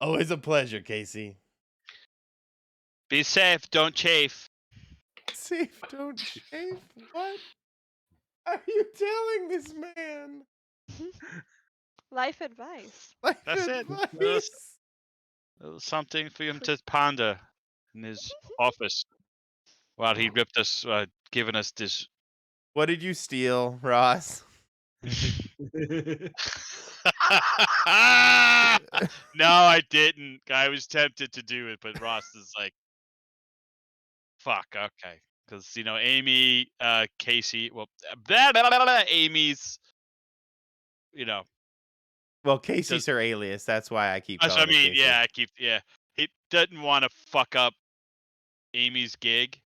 Always a pleasure, Casey. Be safe. Don't chafe. Safe, don't chafe. What are you telling this man? Life advice. Life That's it. advice. something for him to ponder in his office while he ripped us, giving us this. What did you steal, Ross? No, I didn't. I was tempted to do it, but Ross is like, "Fuck, okay," because Amy, Casey, well, Amy's, you know, Well, does. Casey's her alias. That's why I keep That's what calling I her mean. Casey. Yeah, he doesn't want to fuck up Amy's gig,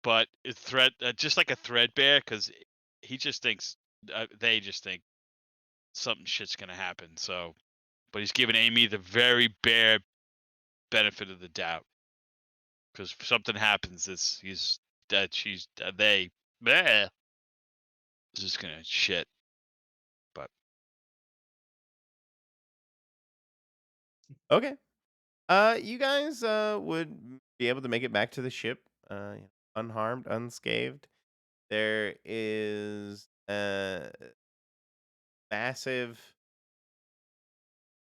but it's just like a threadbare, because he just thinks, they just think something shit's gonna happen. So, but he's giving Amy the very bare benefit of the doubt, because if something happens, she's they, bleh, is just gonna shit. But Okay. You guys would be able to make it back to the ship unharmed, unscathed. There is a massive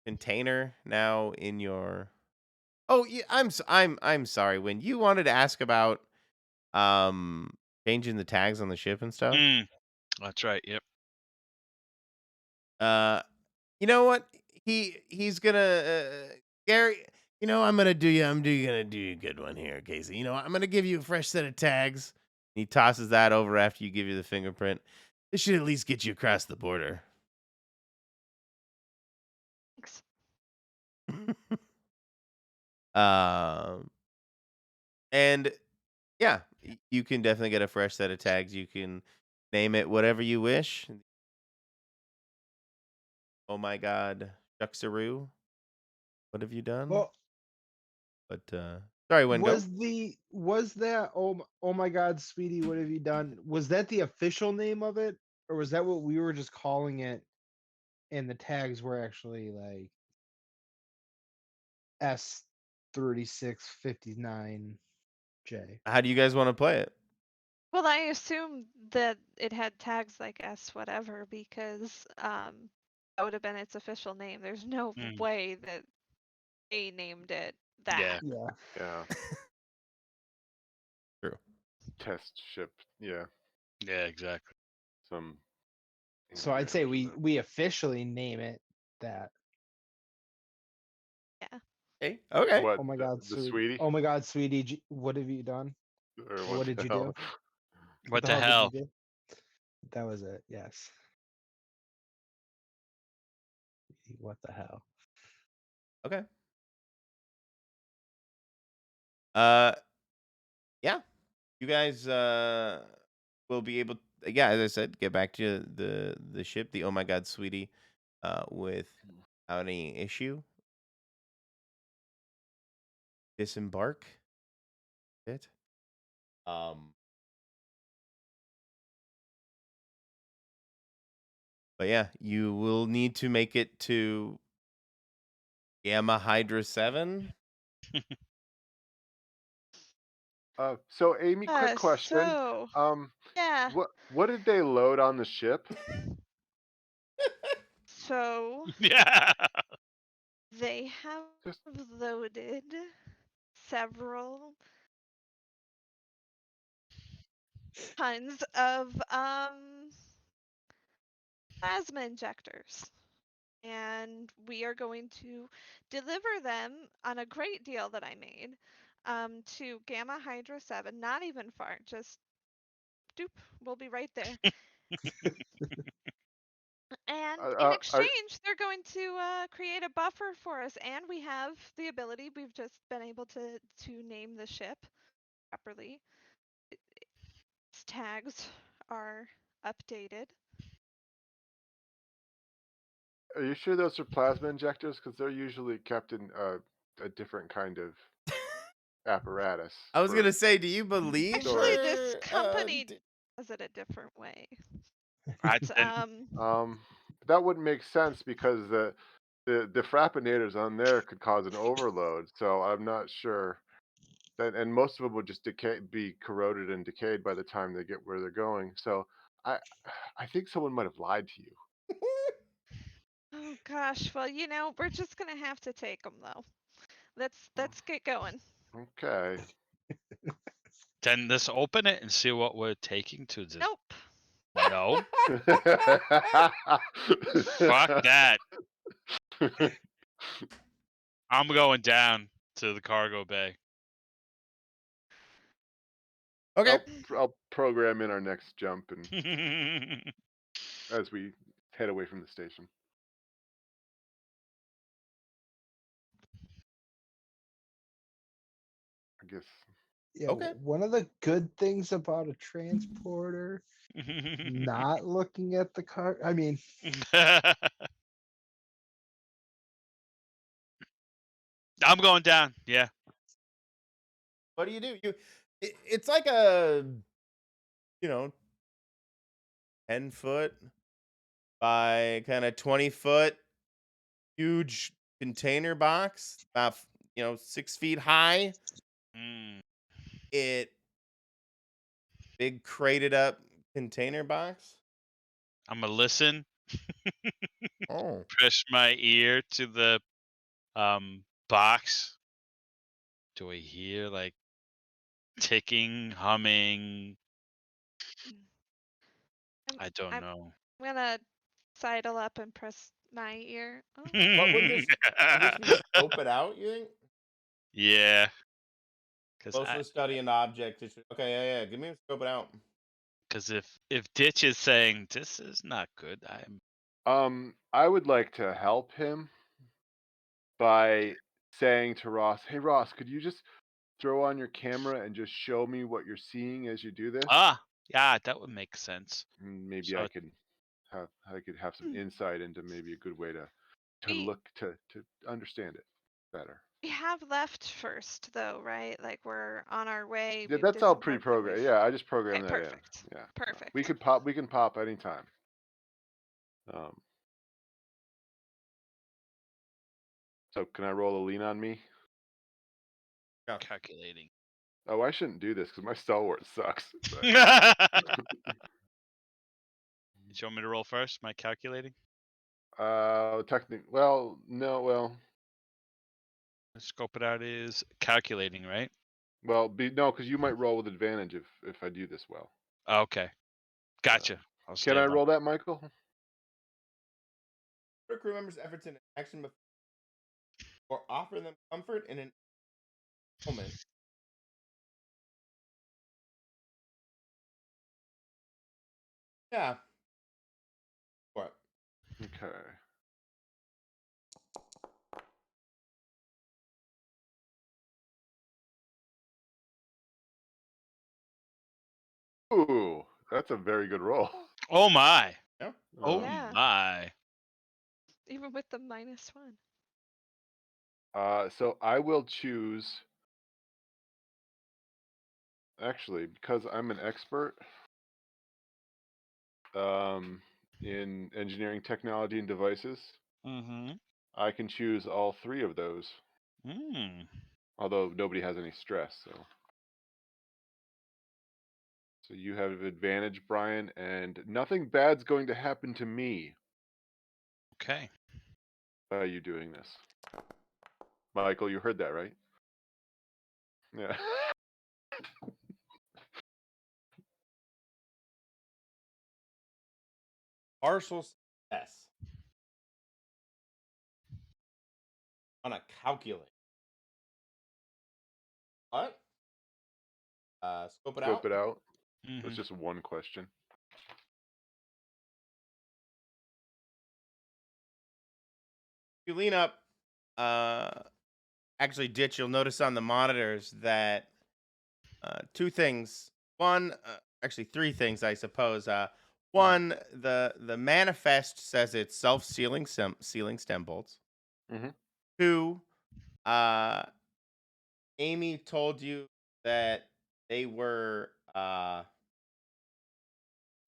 container now in your. Oh, yeah, I'm sorry. When you wanted to ask about um changing the tags on the ship and stuff. that's right. Yep. Uh, you know what? He's gonna Gary. I'm gonna do you a good one here, Casey. I'm gonna give you a fresh set of tags. He tosses that over after you give you the fingerprint. This should at least get you across the border. Thanks. Um, and yeah, you can definitely get a fresh set of tags. You can name it whatever you wish. Oh my God, Juxaroo, what have you done? Well, But sorry, Wengo. was that oh my God, sweetie, what have you done? Was that the official name of it, or was that what we were just calling it? And the tags were actually like S3659J. How do you guys want to play it? Well, I assume that it had tags like S whatever because that would have been its official name. There's no way that they named it Yeah. that. Yeah. Yeah. True. Test ship. Yeah. Yeah. Exactly. Some. So I'd English say version of that. we officially name it that. Yeah. Hey, okay. What Oh my God, the sweet. sweetie Oh my God, sweetie, what have you done? or Or what what did the you hell? do? What the the hell did you hell? do? That was it. Yes. What the hell? Okay. Uh, yeah. You guys will be able. Yeah, as I said, get back to the ship, the Oh My God, Sweetie, without any issue. Disembark. It. Um. But yeah, you will need to make it to Gamma Hydra 7. So Amy, quick question. So Um, yeah. what did they load on the ship? So Yeah. they have Just loaded several tons of plasma injectors. And we are going to deliver them on a great deal that I made to Gamma Hydra 7. Not even far, just doop, we'll be right there. And in are exchange, they're going to create a buffer for us, and we have the ability. We've just been able to name the ship properly. Its tags are updated. you sure those are plasma injectors? Because they're usually kept in a different kind of apparatus I was for gonna say, do you believe Actually, storage. this her? company does it a different way. I But, didn't. That wouldn't make sense because the frappinators on there could cause an overload. So I'm not sure. And most of them would just be corroded and decayed by the time they get where they're going. So I, I think someone might have lied to you. oh gosh, well, we're just gonna have to take them though. Let's get going. Okay. Then let's open it and see what we're taking to the. Nope. No. Fuck that. I'm going down to the cargo bay. Okay. I'll program in our next jump and as we head away from the station. I guess. Yeah, Okay. one of the good things about a transporter, not looking at the car. I mean, I'm going down. Yeah. What do? It's like a, 10-foot by kind of 20-foot huge container box, about 6 feet high. Mm. It big crated up container box. I'm gonna listen. Oh. Press my ear to the box. Do I hear like ticking, humming? I don't I'm know. gonna sidle up and press my ear. Oh, What would this be? Scope it out, you think? Yeah, because Closely study an object. Okay, yeah. Give me a scope it out. if Ditch is saying this is not good, I would like to help him by saying to Ross, "Hey Ross, could you just throw on your camera and just show me what you're seeing as you do this? yeah, that would make sense. And maybe So I could have some insight into maybe a good way to we look to understand it better." we have left first though, right? Like we're on our way. Yeah, We've that's did all some work that pre-programmed. we've. Yeah, I just Okay, programmed that in. perfect. Yeah, Perfect. we can pop anytime. So can I roll a lean on me? Yeah. calculating. Oh, I shouldn't do this because my stalwart sucks. But You want me to roll first? My calculating. well, no, well, Scope it out is calculating, right? well, no, because you might roll with advantage if I do this well. Okay, gotcha. I'll Can stay I on. roll that, Michael? Crew members' efforts in action or offer them comfort in an moment. Yeah. What? Okay. Ooh, that's a very good roll. Oh my! Yeah. Oh Yeah. my! Even with the -1. So I will choose. Actually, because I'm an expert in engineering technology and devices, Mm-hmm. I can choose all three of those. Although nobody has any stress, so you have advantage, Brian, and nothing bad's going to happen to me Okay. by you doing this. Michael, you heard that, right? Yeah. Partial success on a calculator. What? Scope it Scope out. it out. Mm-hmm. That's just one question. You lean up. Actually, Ditch, you'll notice on the monitors that two things. One, actually, three things, I suppose. One, the manifest says it's self-sealing sealing stem bolts. Mhm. Two, Amy told you that they were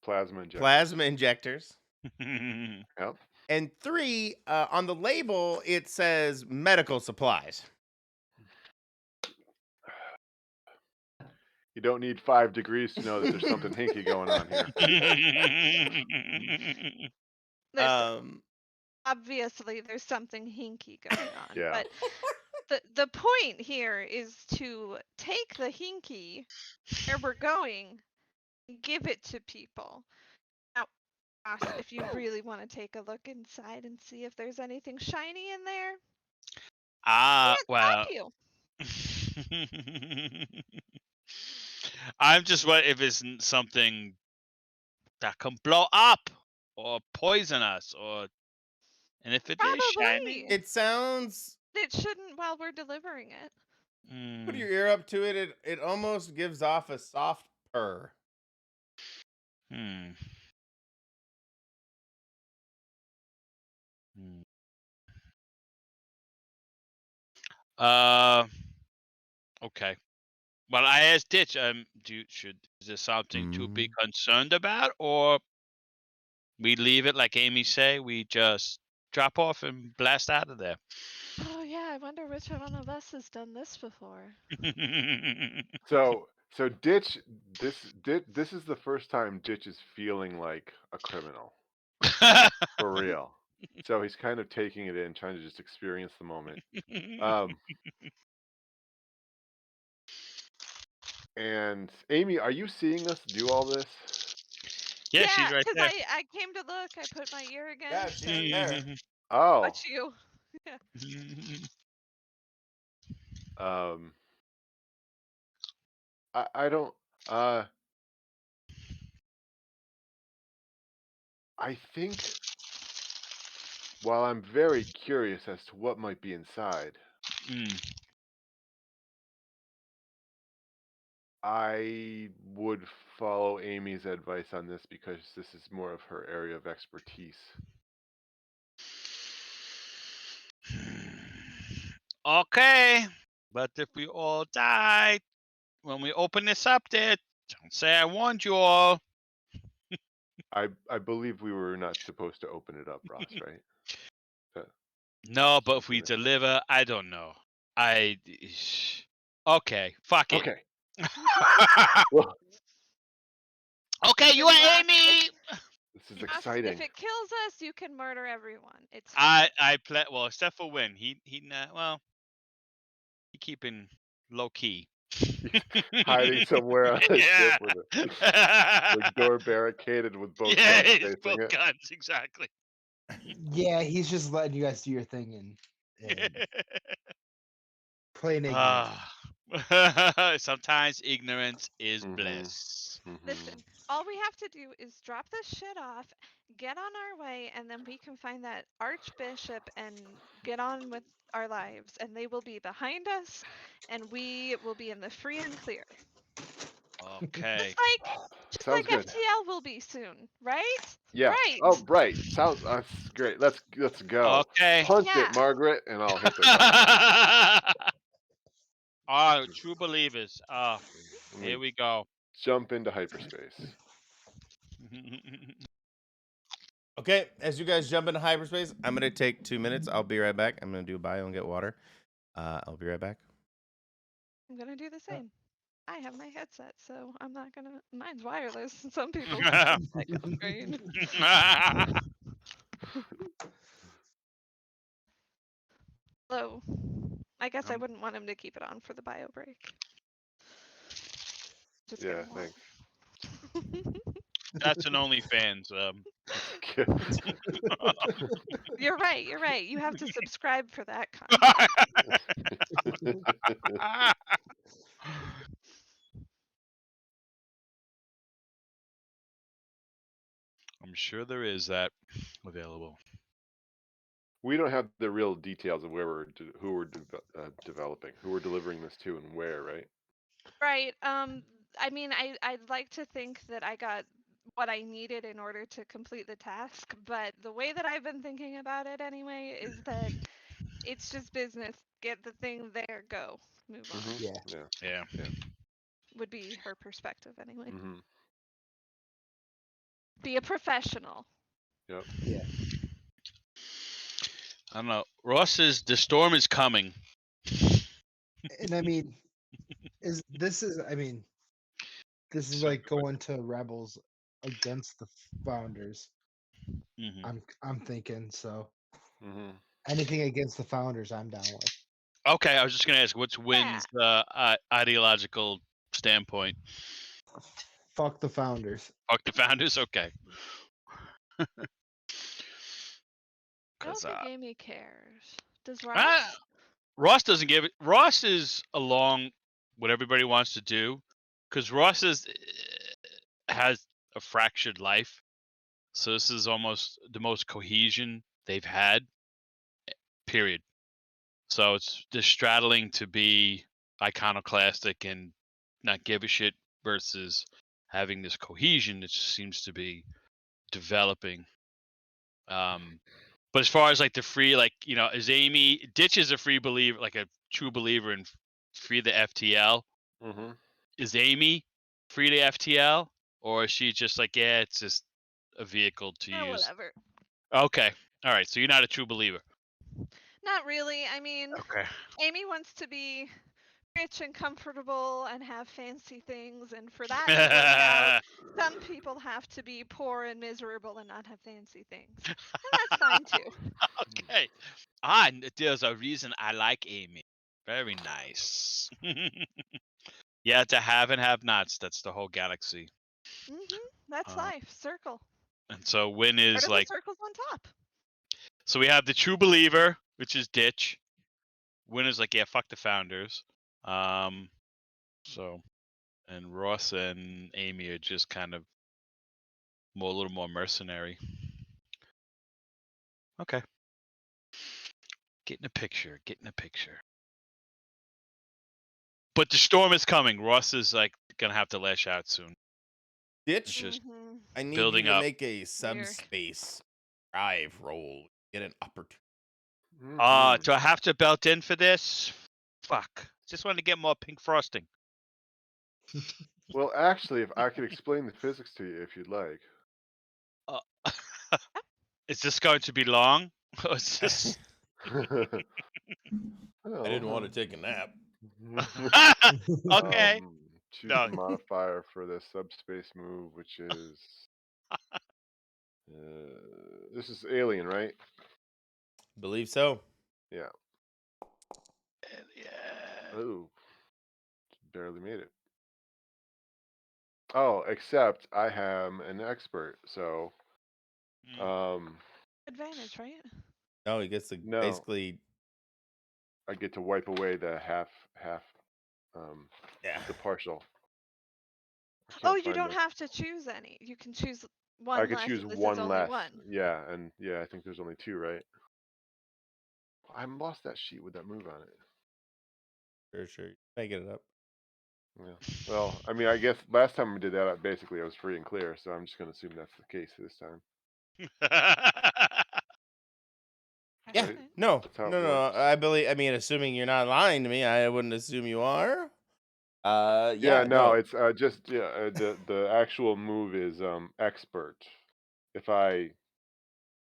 Plasma injectors. plasma injectors. Yep. And three, on the label, it says medical supplies. You don't need 5 degrees to know that there's something hinky going on here. Listen, obviously there's something hinky going on, Yeah. but The point here is to take the hinky where we're going and give it to people. Now, Ross, if you really want to take a look inside and see if there's anything shiny in there, can't Well. stop you. I'm just what if it's something that can blow up or poison us, and if it is shiny, Probably. It sounds. It shouldn't while we're delivering it. Put your ear up to it. It almost gives off a soft purr. Hmm. Okay. Well, I asked Ditch. Is there something to be concerned about, or we leave it like Amy say? We just drop off and blast out of there. Oh yeah, I wonder which one of us has done this before. So Ditch, this is the first time Ditch is feeling like a criminal for real. So he's kind of taking it in, trying to just experience the moment. And Amy, are you seeing us do all this? Yeah, she's right because there. I came to look. I put my ear again. Yeah, she's right there. Oh, Watch you. I don't. I think while I'm very curious as to what might be inside, I would follow Amy's advice on this because this is more of her area of expertise. Okay, but if we all die when we open this up, there, don't say I warned you all. I believe we were not supposed to open it up, Ross, right? No, but if we something deliver, I don't know. Okay, fuck it. Okay. Well, Okay, you Listen, are Ross, Amy. this is Ross, exciting. if it kills us, you can murder everyone. It's fine. I play well, except for Win. He keeping low key. Hiding somewhere on a Yeah. ship with the door barricaded with both guns it's facing both it. guns, exactly. Yeah, he's just letting you guys do your thing and playing ignorant. Sometimes ignorance is Mhm. bliss. Listen, all we have to do is drop this shit off, get on our way, and then we can find that archbishop and get on with our lives. And they will be behind us, and we will be in the free and clear. Okay. Just Sounds like good. FTL will be soon, right? Yeah. Right. Oh, right. Sounds great. Let's go. Okay. Punt Yeah. it, Margaret, and I'll hit the button. All right, true believers. Here we go. Jump into hyperspace. Okay, as you guys jump into hyperspace, I'm gonna take 2 minutes. I'll be right back. I'm gonna do a bio and get water. I'll be right back. I'm gonna do the same. I have my headset, so I'm not gonna. Mine's wireless. Some people like upgrade. Hello. I guess I wouldn't want him to keep it on for the bio break. Just Yeah, get warm. thanks. That's an OnlyFans. You're right. You're right. You have to subscribe for that content. I'm sure there is that available. We don't have the real details of who we're developing, who we're delivering this to, and where, right? Right. I mean, I'd like to think that I got what I needed in order to complete the task, but the way that I've been thinking about it anyway is that it's just business. Get the thing there, go, move on. Yeah. Would be her perspective anyway. Mm-hmm. Be a professional. Yep. Yeah. I don't know. Ross says the storm is coming. And I mean, this is So like going to rebels against the founders. Mhm. I'm thinking so. Mm-hmm. Anything against the founders, I'm down with. Okay, I was just gonna ask, what's Yeah. Wynn's ideological standpoint? Fuck the founders. Fuck the founders. Okay. I 'Cause, don't think Amy cares. Does Ross? Ross doesn't give it. Ross is along what everybody wants to do, because Ross has a fractured life. So this is almost the most cohesion they've had. Period. So it's just straddling to be iconoclastic and not give a shit versus having this cohesion that seems to be developing. But as far as like the free, like, is Amy Ditch is a free believer, like a true believer in free the FTL. Mm-hmm. Is Amy free to FTL, or is she just like, yeah, it's just a vehicle to use? Whatever. Okay, all right. So you're not a true believer. Not really. I mean, Okay. Amy wants to be rich and comfortable and have fancy things, and for that to work out, some people have to be poor and miserable and not have fancy things. And that's fine too. Okay. There's a reason I like Amy. Very nice. Yeah, to have and have nots. That's the whole galaxy. That's life. Circle. And so Win Part is of like, the circle's on top. so we have the true believer, which is Ditch. Win is like, yeah, fuck the founders. So, and Ross and Amy are just kind of a little more mercenary. Okay. Getting a picture. But the storm is coming. Ross is like gonna have to lash out soon. It's Ditch, just I need you building to up. make a subspace drive roll. Get an opportunity. Do I have to belt in for this? Fuck. Just wanted to get more pink frosting. Well, actually, if I could explain the physics to you, if you'd like. Is this going to be long? Or is this... I didn't want to take a nap. Okay. Choose the modifier for the subspace move, which is this is alien, right? Believe so. Yeah. Yeah. Oh, barely made it. Oh, except I am an expert, so advantage, right? No, he gets to No. basically. I get to wipe away the half Yeah. the partial. Oh, you don't have to choose any. You can choose one I could less. choose This is one only less. one. Yeah, and I think there's only two, right? I lost that sheet with that move on it. Sure. Making it up. Yeah. Well, I mean, I guess last time we did that, I was free and clear, so I'm just going to assume that's the case this time. Yeah. Right? No. That's how it No. works. I believe. I mean, assuming you're not lying to me, I wouldn't assume you are. Yeah. No, it's just the actual move is expert. If I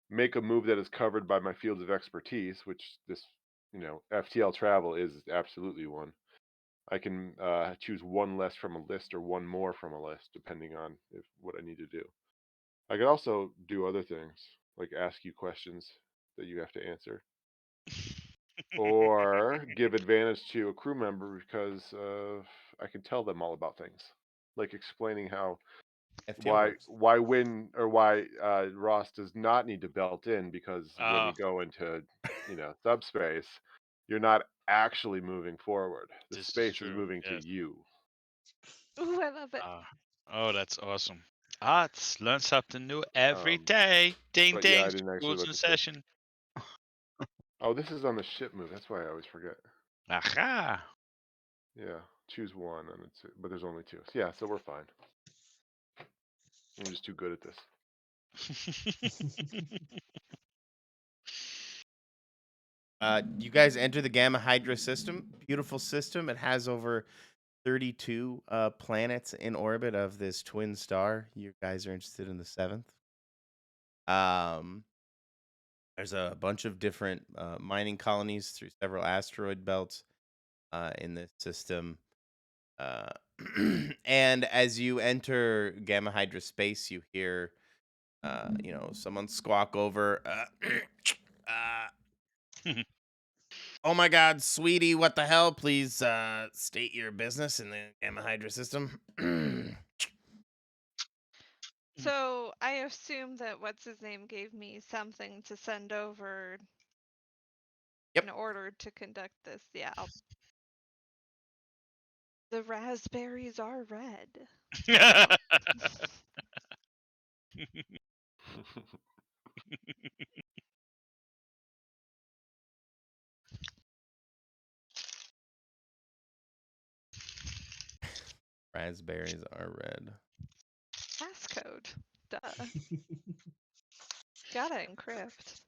make a move that is covered by my fields of expertise, which this FTL travel is absolutely one. I can choose one less from a list or one more from a list, depending on what I need to do. I could also do other things, like ask you questions that you have to answer, or give advantage to a crew member because I can tell them all about things, like explaining how FTL why Win or why Ross does not need to belt in, because when you go into subspace, you're not actually moving forward. The This is space is true, moving to yes. you. Ooh, I love it. Oh, that's awesome. It's learn something new every day. Ding but ding. yeah, I didn't actually School's look in at this. session. Oh, this is on the ship move. That's why I always forget. Aha. Yeah, choose one, but there's only two. So yeah, so we're fine. I'm just too good at this. You guys enter the Gamma Hydra system. Beautiful system. It has over 32 planets in orbit of this twin star. You guys are interested in the seventh. There's a bunch of different mining colonies through several asteroid belts in this system. And as you enter Gamma Hydra space, you hear, someone squawk over. oh my God, sweetie, what the hell? Please state your business in the Gamma Hydra system. So I assume that what's his name gave me something to send over Yep. in order to conduct this. Yeah. The raspberries are red. Raspberries are red. Passcode. Duh. Gotta encrypt.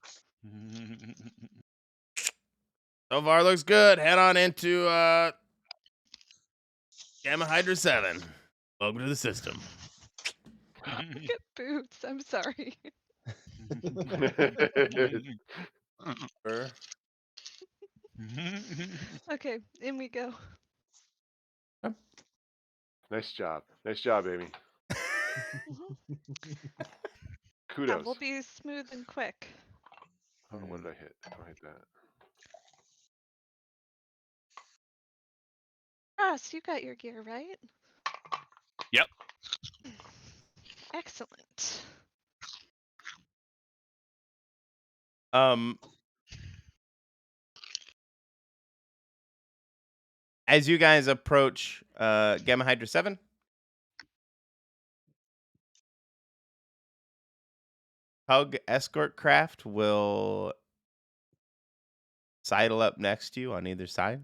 So far looks good. Head on into Gamma Hydra 7. Welcome to the system. Look at boots. I'm sorry. Okay, in we go. Nice job. Nice job, Amy. Yeah, Kudos. we'll be smooth and quick. Oh, what did I hit? I hit that. Ross, you got your gear, right? Yep. Excellent. As you guys approach Gamma Hydra 7, Hug escort craft will sidle up next to you on either side.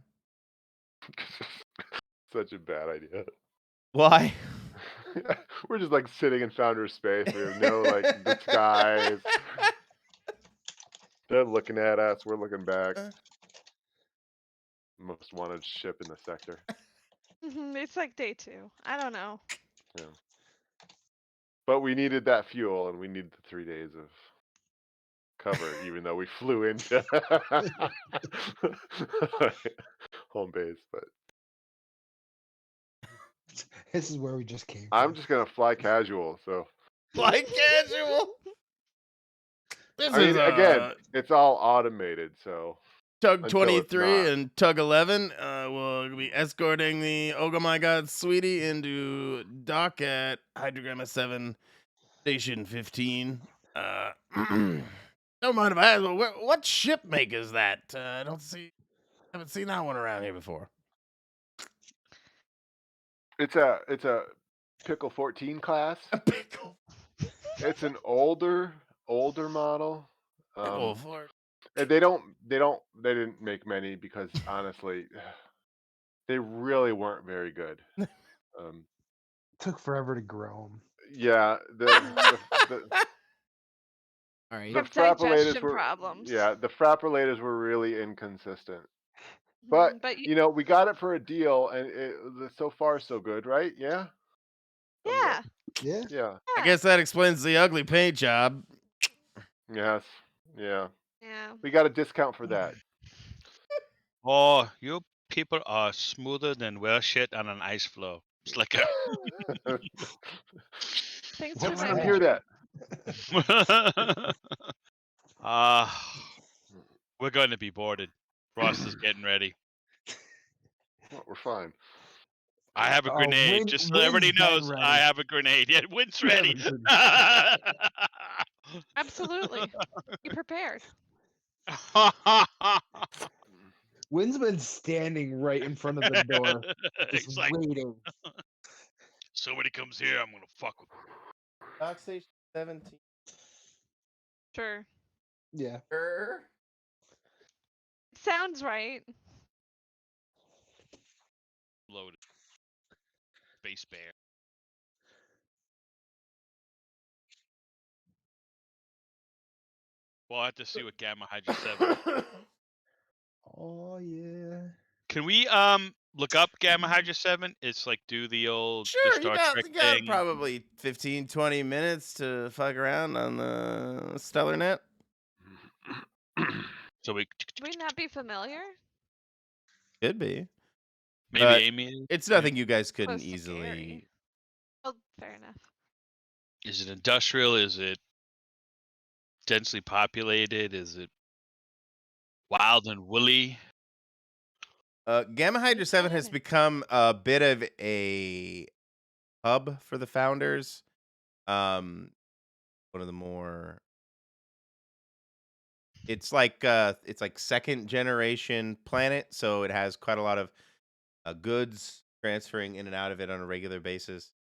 Such a bad idea. Why? We're just like sitting in founder space. We have no like disguise. They're looking at us. We're looking back. Most wanted ship in the sector. It's like day 2. I don't know. Yeah. But we needed that fuel, and we needed the 3 days of cover, even though we flew into home base. But This is where we just came I'm from. just gonna fly casual. So Fly casual. This I mean, is again, it's all automated. So Tug until it's 23 not. and Tug 11 will be escorting the Oh My God Sweetie into dock at Hydrogramma 7 Station 15. Don't mind if I ask, what ship make is that? I haven't seen that one around here before. It's a Pickle 14 class. A pickle. It's an older model. Pickle for And they didn't make many because honestly, they really weren't very good. Took forever to grow them. Yeah, All right. the Have frappulators digestion were problems. the frappulators were really inconsistent. But But we got it for a deal, and so far so good, right? Yeah. yeah. Yeah. Yeah. I guess that explains the ugly paint job. Yes. Yeah. Yeah. We got a discount for that. Oh, you people are smoother than well shit on an ice floe. It's like Thanks Don't for let that. them hear that. We're going to be boarded. Ross is getting ready. Well, we're fine. I have a grenade. Just so everybody knows, I have a grenade. Yeah, Wind's ready. Absolutely. Be prepared. Wynn's been standing right in front of the door, just It's like, waiting. somebody comes here, I'm gonna fuck with them. Dock Station 17. Sure. Yeah. Sounds right. Loaded. Space bear. We'll have to see what Gamma Hydra 7. Oh yeah. Can we look up Gamma Hydra 7? It's like do the old the Sure, Star Trek you got thing. probably 15, 20 minutes to fuck around on the Stellar Net. So we Would we not be familiar? Could be. maybe But Amy is? It's nothing you guys couldn't Close to easily. Gary. Well, fair enough. Is it industrial? Is it densely populated? Is it wild and woolly? Gamma Hydra 7 has Exciting. become a bit of a hub for the founders. One of the more it's like second generation planet, so it has quite a lot of goods transferring in and out of it on a regular basis.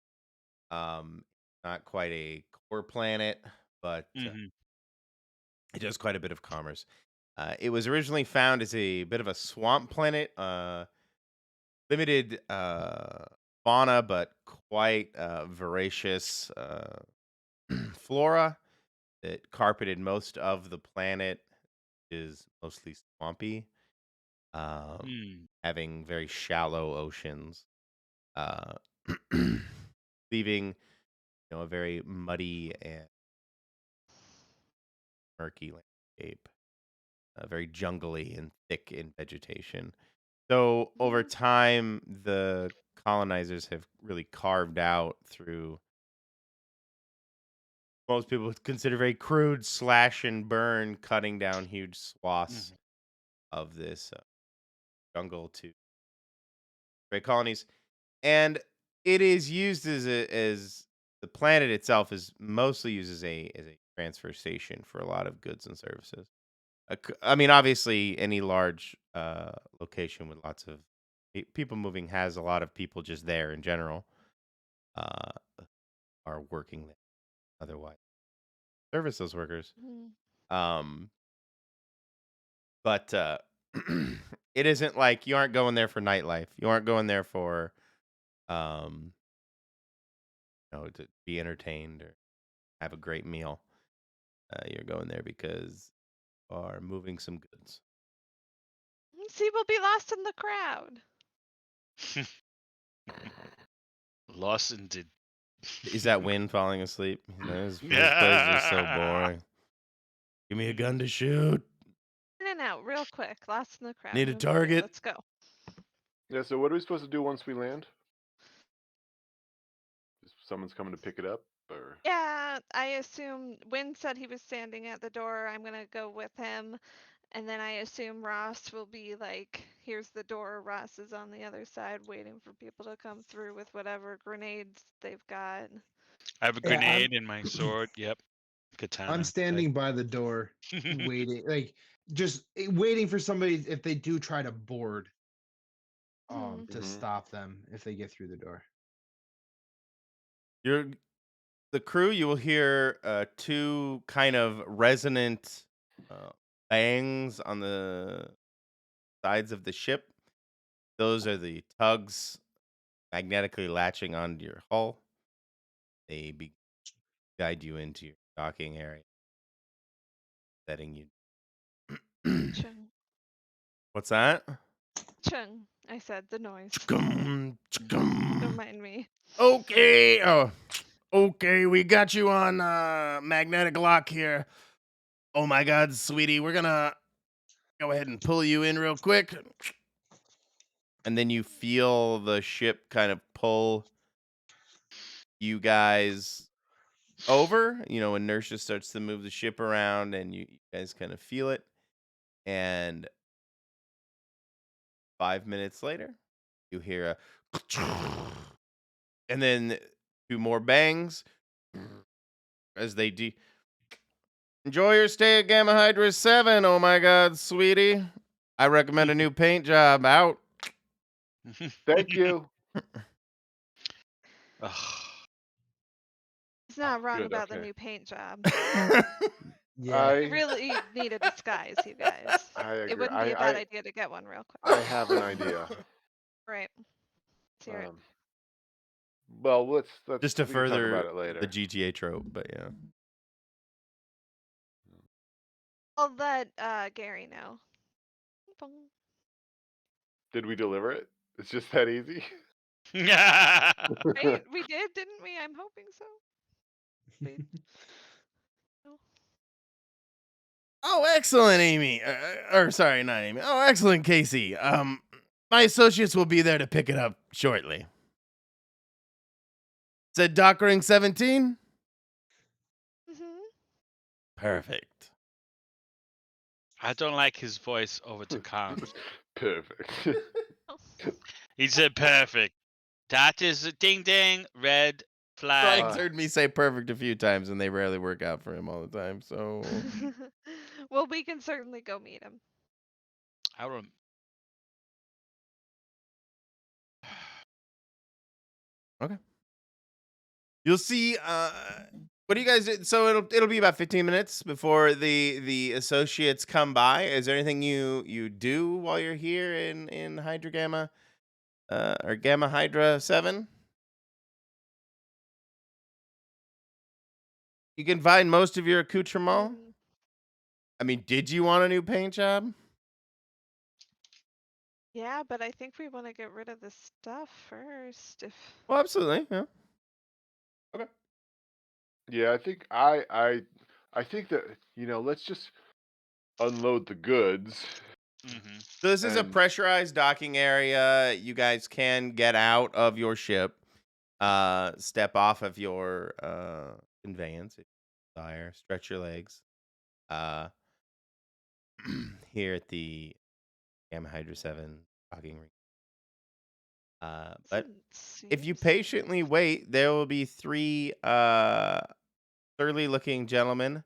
Not quite a core planet, but Mhm. it does quite a bit of commerce. It was originally found as a bit of a swamp planet, limited fauna, but quite voracious flora that carpeted most of the planet. Is mostly swampy, Mm. having very shallow oceans, uh, leaving a very muddy and murky landscape, very jungly and thick in vegetation. So over Mhm. time, the colonizers have really carved out through most people would consider very crude slash and burn, cutting down huge swaths Mhm. of this jungle to create colonies, and it is used as the planet itself is mostly used as a transfer station for a lot of goods and services. I mean, obviously, any large location with lots of people moving has a lot of people just there in general uh, are working there. Otherwise, service those workers. Mhm. Um, but it isn't like you aren't going there for nightlife. You aren't going there for um, to be entertained or have a great meal. You're going there because you are moving some goods. See, we'll be lost in the crowd. Lost and did. Is that Win falling asleep? This place is just so Yeah. boring. Give me a gun to shoot. In and out, real quick. Lost in the crowd. Need a No big deal. target. Let's go. Yeah, so what are we supposed to do once we land? Someone's coming to pick it up, or Yeah, I assume Wynn said he was standing at the door. I'm gonna go with him. And then I assume Ross will be like, here's the door. Ross is on the other side waiting for people to come through with whatever grenades they've got. I have a Yeah, grenade in my sword. Yep. Katana. I'm standing by the door, waiting, like just waiting for somebody if they do try to board, Hmm. to Mhm. stop them if they get through the door. You're the crew. You will hear two kind of resonant bangs on the sides of the ship. Those are the tugs magnetically latching onto your hull. They guide you into your docking area, setting you. Chung. What's that? Chung. I said the noise. Chickum, Don't chickum. mind me. Okay. Oh, okay. We got you on magnetic lock here. Oh my God, sweetie. We're gonna go ahead and pull you in real quick. And then you feel the ship kind of pull you guys over. Inertia starts to move the ship around, and you guys kind of feel it. And 5 minutes later, you hear a, and then two more bangs as they enjoy your stay at Gamma Hydra 7. Oh my God, sweetie. I recommend a new paint job. Out. Thank you. Ugh. He's not wrong Good. about the Okay. new paint job. Yeah, You I really need a disguise, you guys. I It agree. wouldn't be a bad idea to get one real quick. I have an idea. Right. Let's hear it. Well, let's Just to we can talk further about it later. the GTA trope, but yeah. I'll let Gary know. Bong. Did we deliver it? It's just that easy. Right? We did, didn't we? I'm hoping so. Wait. No. Oh, excellent, Amy. Or sorry, not Amy. Oh, excellent, Casey. My associates will be there to pick it up shortly. Said Doc Ring 17? Mhm. Perfect. I don't like his voice over to Khan's. Perfect. He said perfect. That is a ding ding, red flag. Frank's heard me say perfect a few times, and they rarely work out for him all the time. So Well, we can certainly go meet him. I don't. okay, you'll see. What do you guys do? So it'll be about 15 minutes before the associates come by. Is there anything you do while you're here in Hydra Gamma, or Gamma Hydra 7? You can find most of your accoutrement. Mm, I mean, did you want a new paint job? yeah, but I think we want to get rid of the stuff first. If Well, absolutely. Yeah. Yeah, I think I think that let's just unload the goods Mm-hmm. So this is a and pressurized docking area. You guys can get out of your ship, step off of your conveyance if you desire, stretch your legs. Uh, here at the Gamma Hydra 7 docking ring. But doesn't if you seem safe. patiently wait, there will be 3 surly looking gentlemen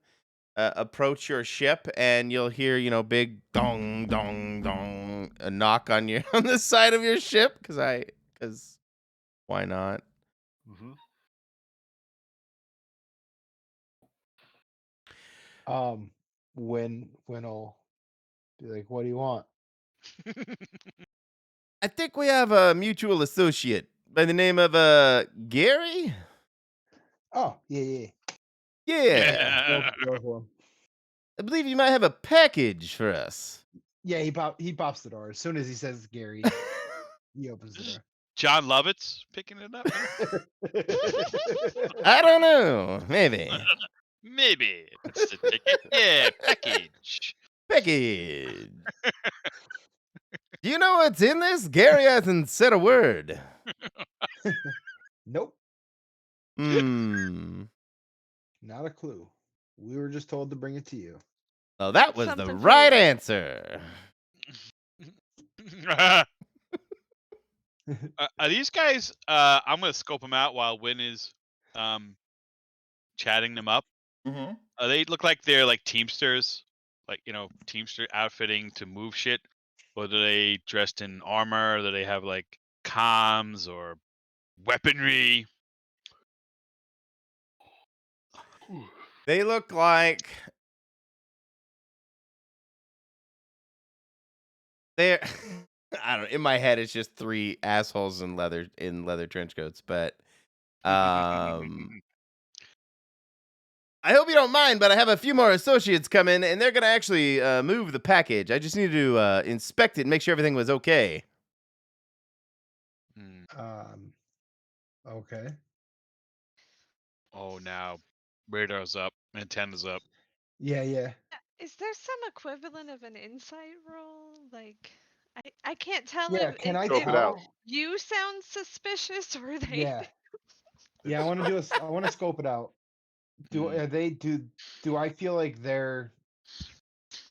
approach your ship, and you'll hear, big dong dong dong, a knock on your on the side of your ship, because why not? Mhm. When I'll be like, what do you want? I think we have a mutual associate by the name of Gary. Oh, yeah. Yeah, Go for him. I believe you might have a package for us. Yeah, he pops the door as soon as he says Gary. He opens the door. John Lovitz picking it up. I don't know, maybe Maybe that's the ticket. Yeah, package. package. Do you know what's in this? Gary hasn't said a word. Nope, Hmm. not a clue. We were just told to bring it to you. Well, that That's was the something for right you. answer. Are these guys? I'm gonna scope them out while Win is chatting them up. Mm-hmm. They look like they're like Teamsters, like Teamster outfitting to move shit. Or are they dressed in armor? Or do they have like comms or weaponry? They look like they're. I don't know. In my head, it's just 3 assholes in leather trench coats, but I hope you don't mind, but I have a few more associates come in, and they're gonna actually move the package. I just need to inspect it and make sure everything was okay. Hmm. Okay. Oh, now radar's up, antennas up. Yeah. Is there some equivalent of an insight roll? Like, I can't tell Yeah, can I Scope it out. tell? you sound suspicious or they. Yeah. Yeah, I want to scope it out. Do Hmm. are they do I feel like they're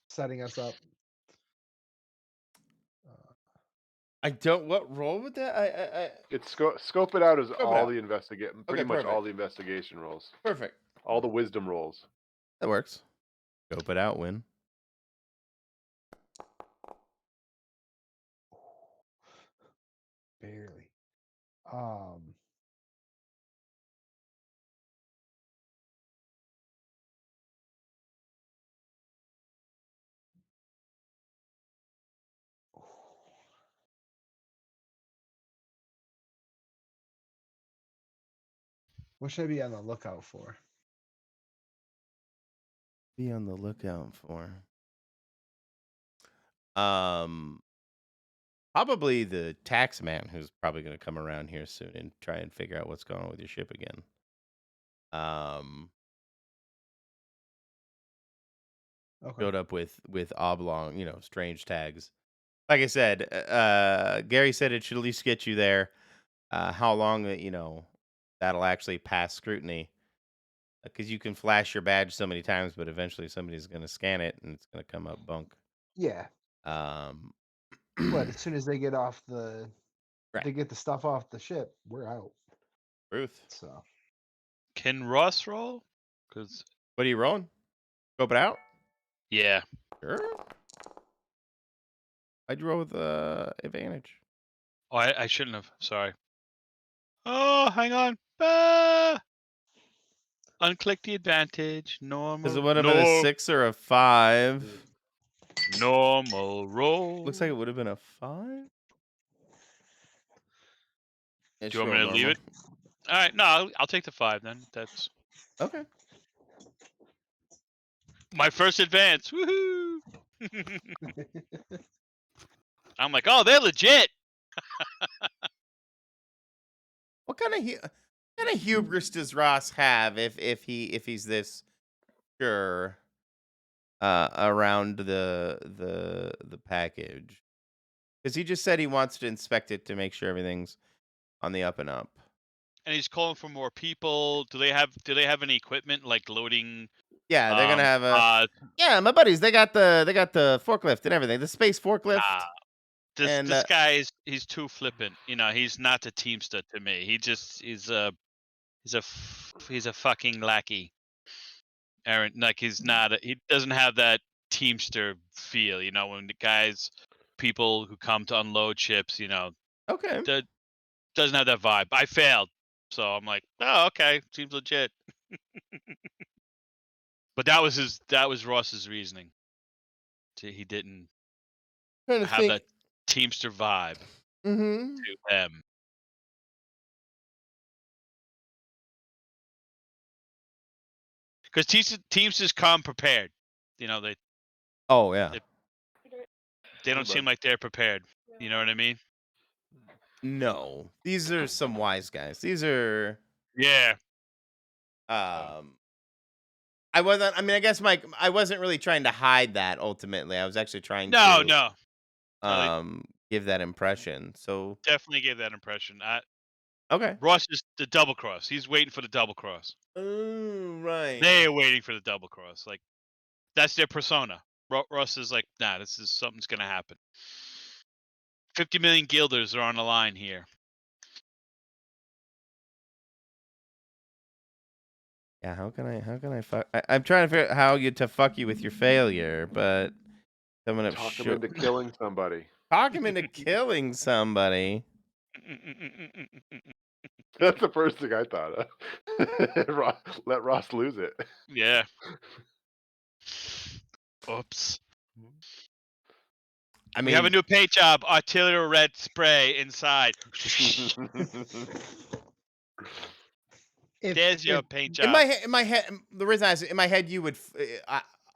setting us up? I don't. What role would that? I It's scope it out is Scope it all out. the investigate, Okay, pretty much all perfect. the investigation rolls, Perfect. all the wisdom rolls. That works. Scope it out, Win. Barely. What should I be on the lookout for? Be on the lookout for. Um, Probably the tax man, who's probably going to come around here soon and try and figure out what's going on with your ship again. Okay. Showed up with oblong, strange tags. Like I said, Gary said it should at least get you there. How long, that'll actually pass scrutiny. Because you can flash your badge so many times, but eventually somebody's going to scan it and it's going to come up bunk. Yeah. Um, But as soon as they get off the, Right. they get the stuff off the ship, we're out. Ruth, So Can Ross roll? Cause what are you rolling? Scope it out. yeah. Sure. I'd roll with advantage. Oh, I shouldn't have. Sorry. Oh, hang on. Ah! Unclick the advantage. Because Normal. it would have been a 6 or a 5. Normal roll. Looks like it would have been a 5. Yeah, Do you want me to leave it? All right. No, I'll take the 5 then. That's Okay. my first advance. Woohoo! I'm like, oh, they're legit. What kind of hubris does Ross have if he's this sure around the package? Because he just said he wants to inspect it to make sure everything's on the up and up. And he's calling for more people. Do they have any equipment like loading? Yeah, they're gonna have a. Uh, Yeah, my buddies, they got the forklift and everything, the space forklift. nah. And This guy he's too flippant. You know, he's not a teamster to me. He's a fucking lackey. Aaron, like he doesn't have that teamster feel. You know, when the people who come to unload ships, you know, okay, doesn't have that vibe. I failed, so I'm like, oh, okay, seems legit. But that was Ross's reasoning. He didn't trying to have think. that teamster vibe Mm-hmm. to him. Because teamsters come prepared. You know, Oh yeah. they don't seem like they're prepared. You know what I mean? No, these are some wise guys. These are Yeah. I wasn't. I mean, I guess I wasn't really trying to hide that. Ultimately, I was actually trying No, to no. No, give that impression. So definitely gave that impression. okay. Ross is the double cross. He's waiting for the double cross. Oh right. They're waiting for the double cross. Like that's their persona. Ross is like, nah, something's gonna happen. 50 million guilders are on the line here. Yeah. How can I fuck? I'm trying to figure out how to fuck you with your failure, but coming up Talk him short. into killing somebody. Talk him into killing somebody. That's the first thing I thought of. Let Ross lose it. Yeah. Oops. I We have a mean, new paint job. Artillery red spray inside. There's your paint job. in my head, the reason I said in my head, you would,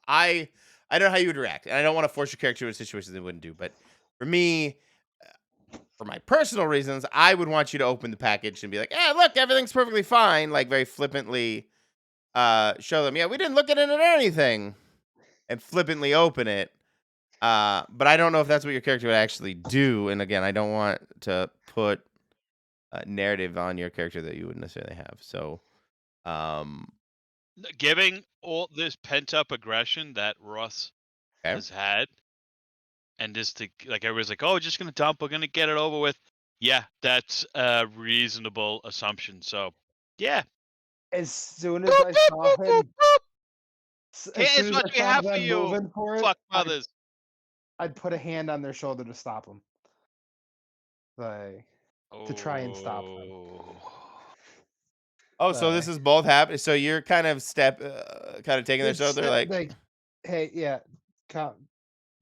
I don't know how you would react, and I don't want to force your character to a situation they wouldn't do. But for me, for my personal reasons, I would want you to open the package and be like, "Yeah, look, everything's perfectly fine." Like very flippantly, show them, "Yeah, we didn't look at it or anything," and flippantly open it. But I don't know if that's what your character would actually do. And again, I don't want to put a narrative on your character that you wouldn't necessarily have. So, Giving all this pent up aggression that Ross okay. has had, and just like everybody's like, oh, just gonna dump, we're gonna get it over with. Yeah, that's a reasonable assumption. So, yeah. as soon as I saw him, as Here's soon as what I we saw have for them you, moving for it, fuck mothers. I'd put a hand on their shoulder to stop them. Like to try and stop them. Oh, so this is both happening. So you're kind of kind of taking their It's shoulder, like, hey, yeah,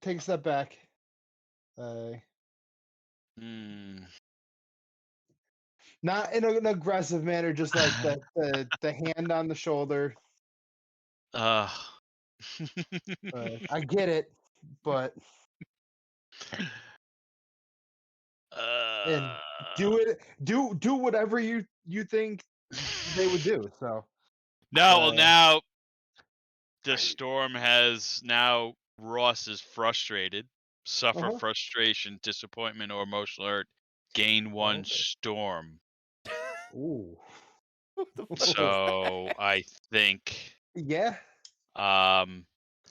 take a step back. Not in an aggressive manner, just like the hand on the shoulder. I get it, but and do whatever you think they would do. So no, well now the storm has now Ross is frustrated, suffer frustration, disappointment, or emotional hurt. Gain 1 storm. Ooh. So I think Yeah.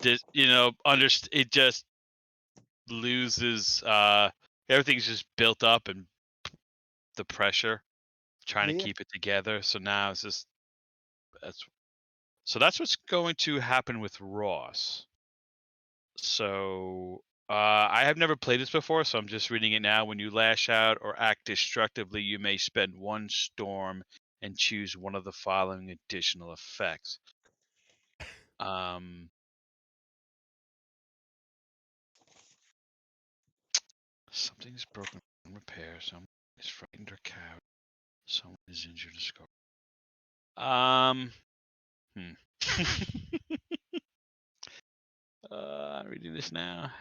this it just loses everything's just built up and the pressure trying to Yeah. keep it together. So now it's just that's what's going to happen with Ross. So I have never played this before, so I'm just reading it now. When you lash out or act destructively, you may spend 1 storm and choose one of the following additional effects. Something is broken in repair. Someone is frightened or cowed. Someone is injured or scarred. I'm reading this now.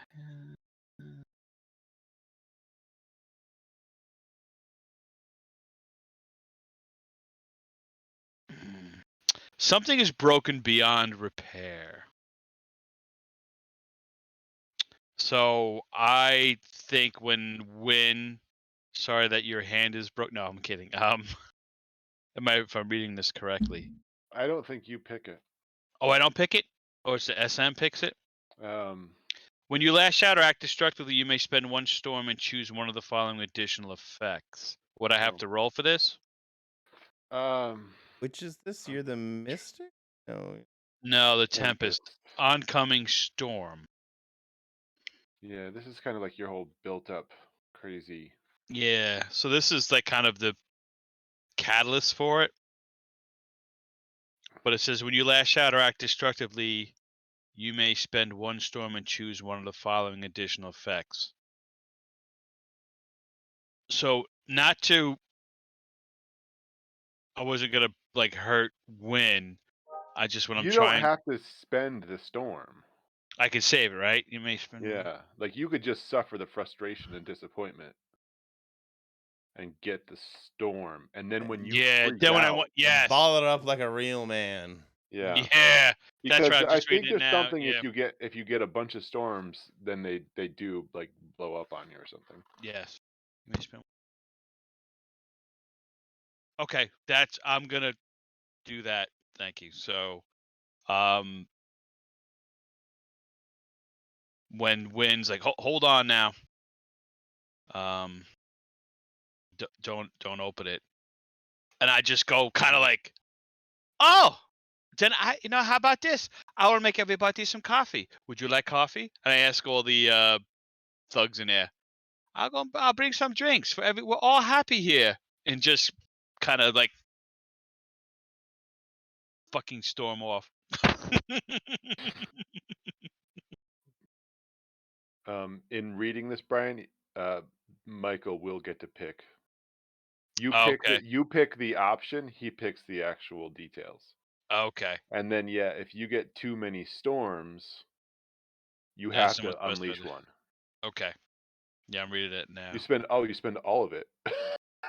Something is broken beyond repair. So I think sorry that your hand is broke. No, I'm kidding. If I'm reading this correctly. I don't think you pick it. Oh, I don't pick it? Or it's the SM picks it? Um, When you lash out or act destructively, you may spend 1 storm and choose one of the following additional effects. Would I have to roll for this? Which is this? You're the Mystic? No. No, the Tempest. Oncoming storm. Yeah, this is kind of like your whole built-up crazy. Yeah, so this is like kind of the catalyst for it. But it says when you lash out or act destructively, you may spend 1 storm and choose one of the following additional effects. So I wasn't gonna like hurt Win. You don't have to spend the storm. I can save it, right? You may spend. Yeah, like you could just suffer the frustration and disappointment and get the storm, and then when you freak then when I out, want, yes, Ball it up like a real man. yeah, yeah, that's because right. I'm I just think reading it there's now. something Yeah. if you get a bunch of storms, then they do like blow up on you or something. Yes. You may spend. Okay, I'm gonna do that. Thank you. So, when Win's like, hold on now. Don't open it. And I just go kind of like, oh, then how about this? I will make everybody some coffee. Would you like coffee? And I ask all the thugs in there. I'll bring some drinks for we're all happy here. And just kind of like fucking storm off. In reading this, Brian, Michael will get to pick. You pick the option, he picks the actual details. Okay. And then if you get too many storms, you have to unleash one. Okay. Yeah, I'm reading it now. You spend all of it.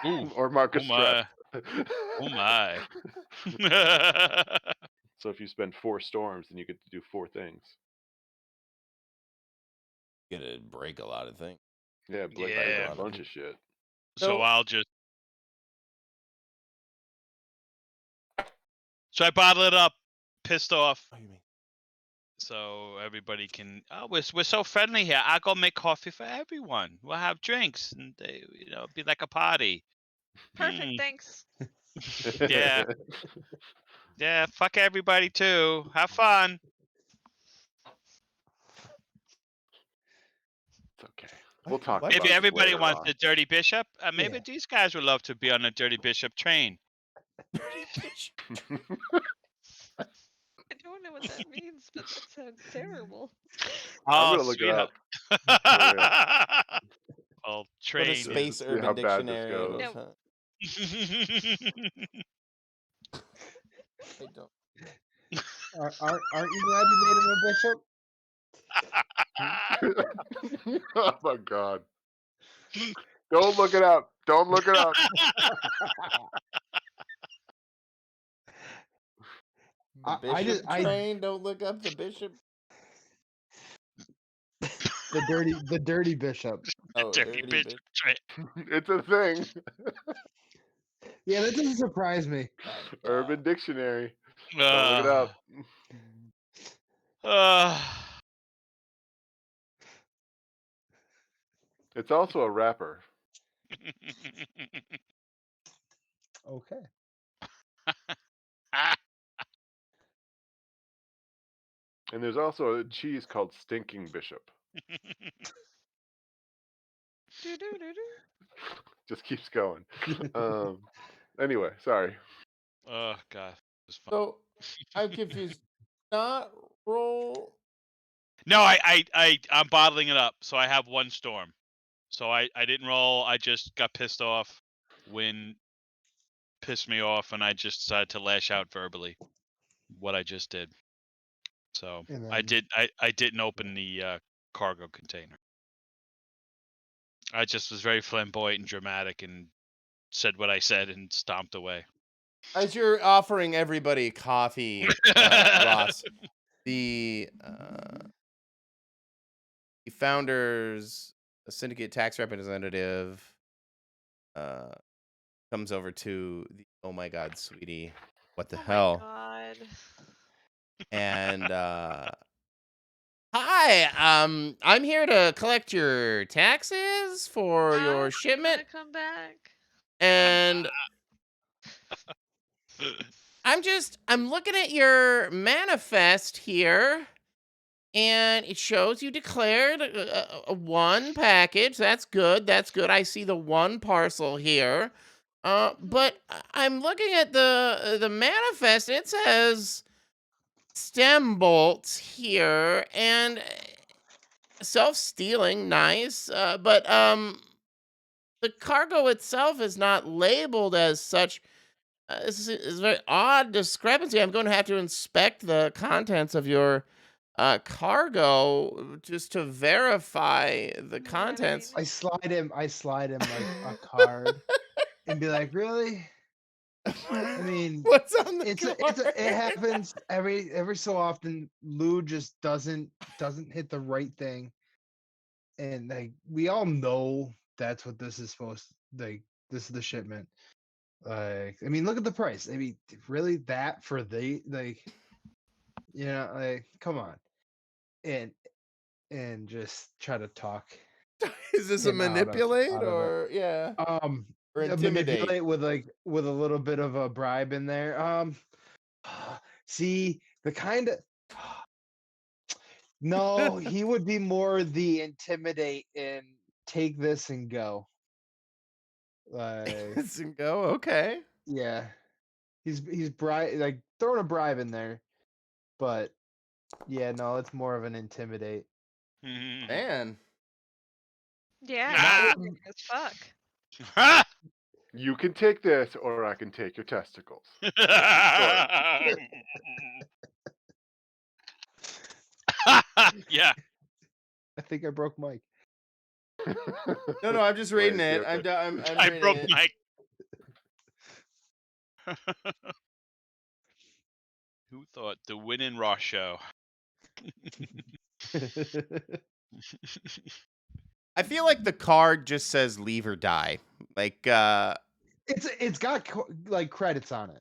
Ooh. Or mark a stress. Oh my. So if you spend 4 storms, then you get to do 4 things. Gonna break a lot of things. Yeah, break a bunch of shit. So I'll just. So I bottle it up, pissed off. What do you mean? So everybody can. Oh, we're so friendly here. I'll go make coffee for everyone. We'll have drinks, and be like a party. Perfect, thanks. Yeah. Yeah, fuck everybody too. Have fun. It's okay. We'll talk about If this everybody later wants on. the Dirty Bishop, maybe Yeah. these guys would love to be on the Dirty Bishop train. I don't know what that means, but that sounds terrible. I'm gonna look it up. Well, Go to train. Space See Urban how bad this Dictionary. goes. No. I don't. Aren't you glad you made him a bishop? Oh my god. Don't look it up. Don't look it up. Train. Don't look up the bishop. The dirty bishop. Oh, Dirty Bishop train. It's a thing. Yeah, that doesn't surprise me. Urban Dictionary. Don't look it up. It's also a wrapper. Okay. And there's also a cheese called Stinking Bishop. Just keeps going. Anyway, sorry. Oh god, it's fun. So I'm confused. Not roll. No, I'm bottling it up, so I have one storm. So I didn't roll. I just got pissed off. Wind pissed me off, and I just decided to lash out verbally. What I just did. So And I then didn't open the cargo container. I just was very flamboyant and dramatic and said what I said and stomped away. As you're offering everybody coffee, Ross, the founder's syndicate tax representative comes over to the oh my god, sweetie, what the Oh hell? my god. And hi, I'm here to collect your taxes for your I'm shipment, gonna come back. and I'm looking at your manifest here, and it shows you declared a one package. That's good. That's good. I see the one parcel here. But I'm looking at the manifest. And it says stem bolts here, and self-stealing. Nice. But the cargo itself is not labeled as such. This is a very odd discrepancy. I'm going to have to inspect the contents of your cargo just to verify the Yeah, I contents. I slide him like a card and be like, really? I mean, What's on the it happens every so often. Lou just doesn't hit the right thing, and like we all know that's what this is supposed. Like this is the shipment. Like I mean, look at the price. I mean, really that for the like, like come on, and just try to talk Is this a him manipulate out of it. or yeah, or Yeah, intimidate? manipulate with a little bit of a bribe in there. See the kind of no, he would be more the intimidate and take this and go. Like Let's go. Okay, yeah, he's bribe like throwing a bribe in there, but yeah, no, it's more of an intimidate. man. Yeah, Ah! intimidating as fuck. You can take this, or I can take your testicles. Sorry. Yeah. I think I broke Mike. No, I'm just reading Wait, it. okay. I'm I reading broke it. Mike. Who thought the Win and Ross show? I feel like the card just says leave or die. Like It's got like credits on it.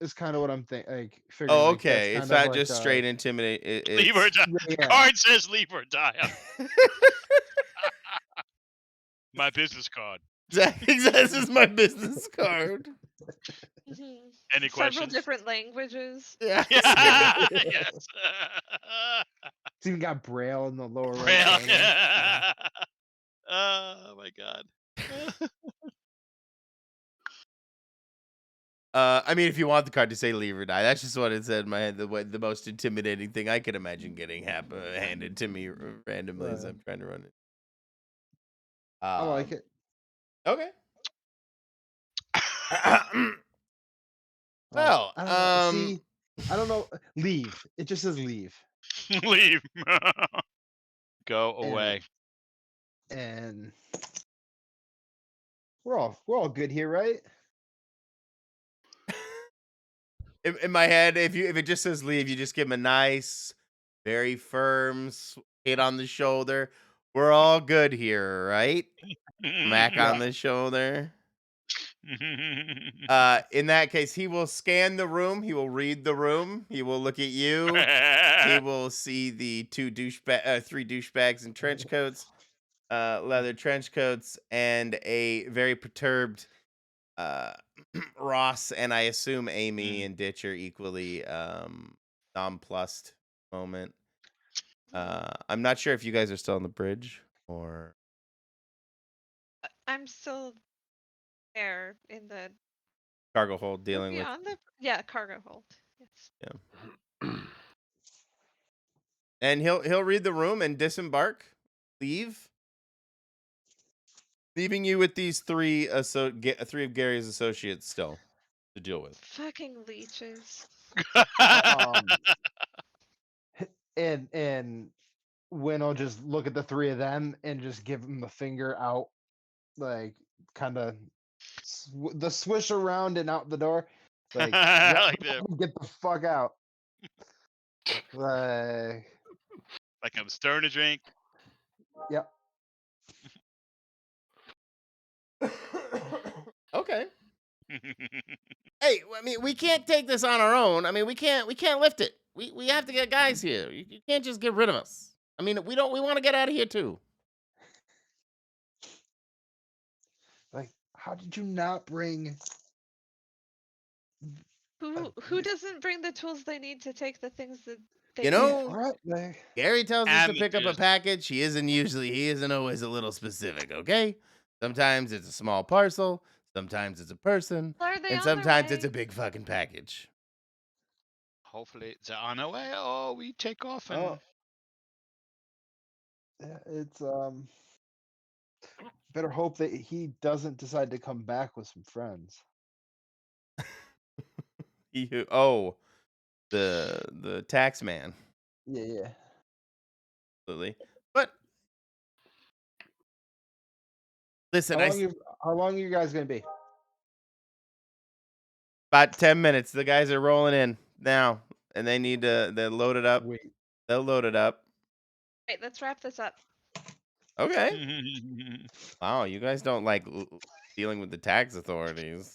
It's kind of what I'm thinking. Like figuring oh, like that's okay. It's kind of not like just straight intimidate. Leave or die. The yeah. card says leave or die. My business card. This is my business card. Any Several questions? different languages. Yeah. Yes. It's even got Braille in the lower right Braille. corner. Yeah. Oh my god. I mean, if you want the card to say leave or die, that's just what it said in my head. The most intimidating thing I could imagine getting handed to me randomly as I'm trying to run it. I like it. Okay. Well, Well, I don't know. See, I don't know. Leave. It just says leave. Leave. Go away. And we're all good here, right? in my head, if it just says leave, you just give him a nice, very firm hit on the shoulder. We're all good here, right? Smack on the shoulder. In that case, he will scan the room. He will read the room. He will look at you. He will see the three douchebags in trench coats. leather trench coats, and a very perturbed uh, Ross, and I assume Amy and Ditch are equally nonplussed moment. I'm not sure if you guys are still on the bridge or I'm still there in the. cargo hold Are dealing we with. on the cargo hold? Yes. And he'll read the room and disembark, leave, leaving you with these three of Gary's associates still to deal with. Fucking leeches. And Win will just look at the three of them and just give them the finger out, like kind of the swish around and out the door. Like, yep, Like get the fuck out. Like, I'm stirring a drink. yep. Okay. Hey, I mean, we can't take this on our own. I mean, we can't lift it. We have to get guys here. You can't just get rid of us. I mean, we want to get out of here too. Like, how did you not bring? Who doesn't bring the tools they need to take the things that they You need? know, Right, like, Gary tells us to pick up a Amateurs. package. He isn't always a little specific, okay? Sometimes it's a small parcel, sometimes it's a person, Are they and on their sometimes way? it's a big fucking package. Hopefully it's on our way. Oh, we take off and oh, yeah, it's better hope that he doesn't decide to come back with some friends. The tax man. Yeah. Absolutely. But listen, I How long are you guys gonna be? about 10 minutes. The guys are rolling in now, and they need to load it up. Wait. They'll load it up. Right, let's wrap this up. Okay. Wow, you guys don't like dealing with the tax authorities.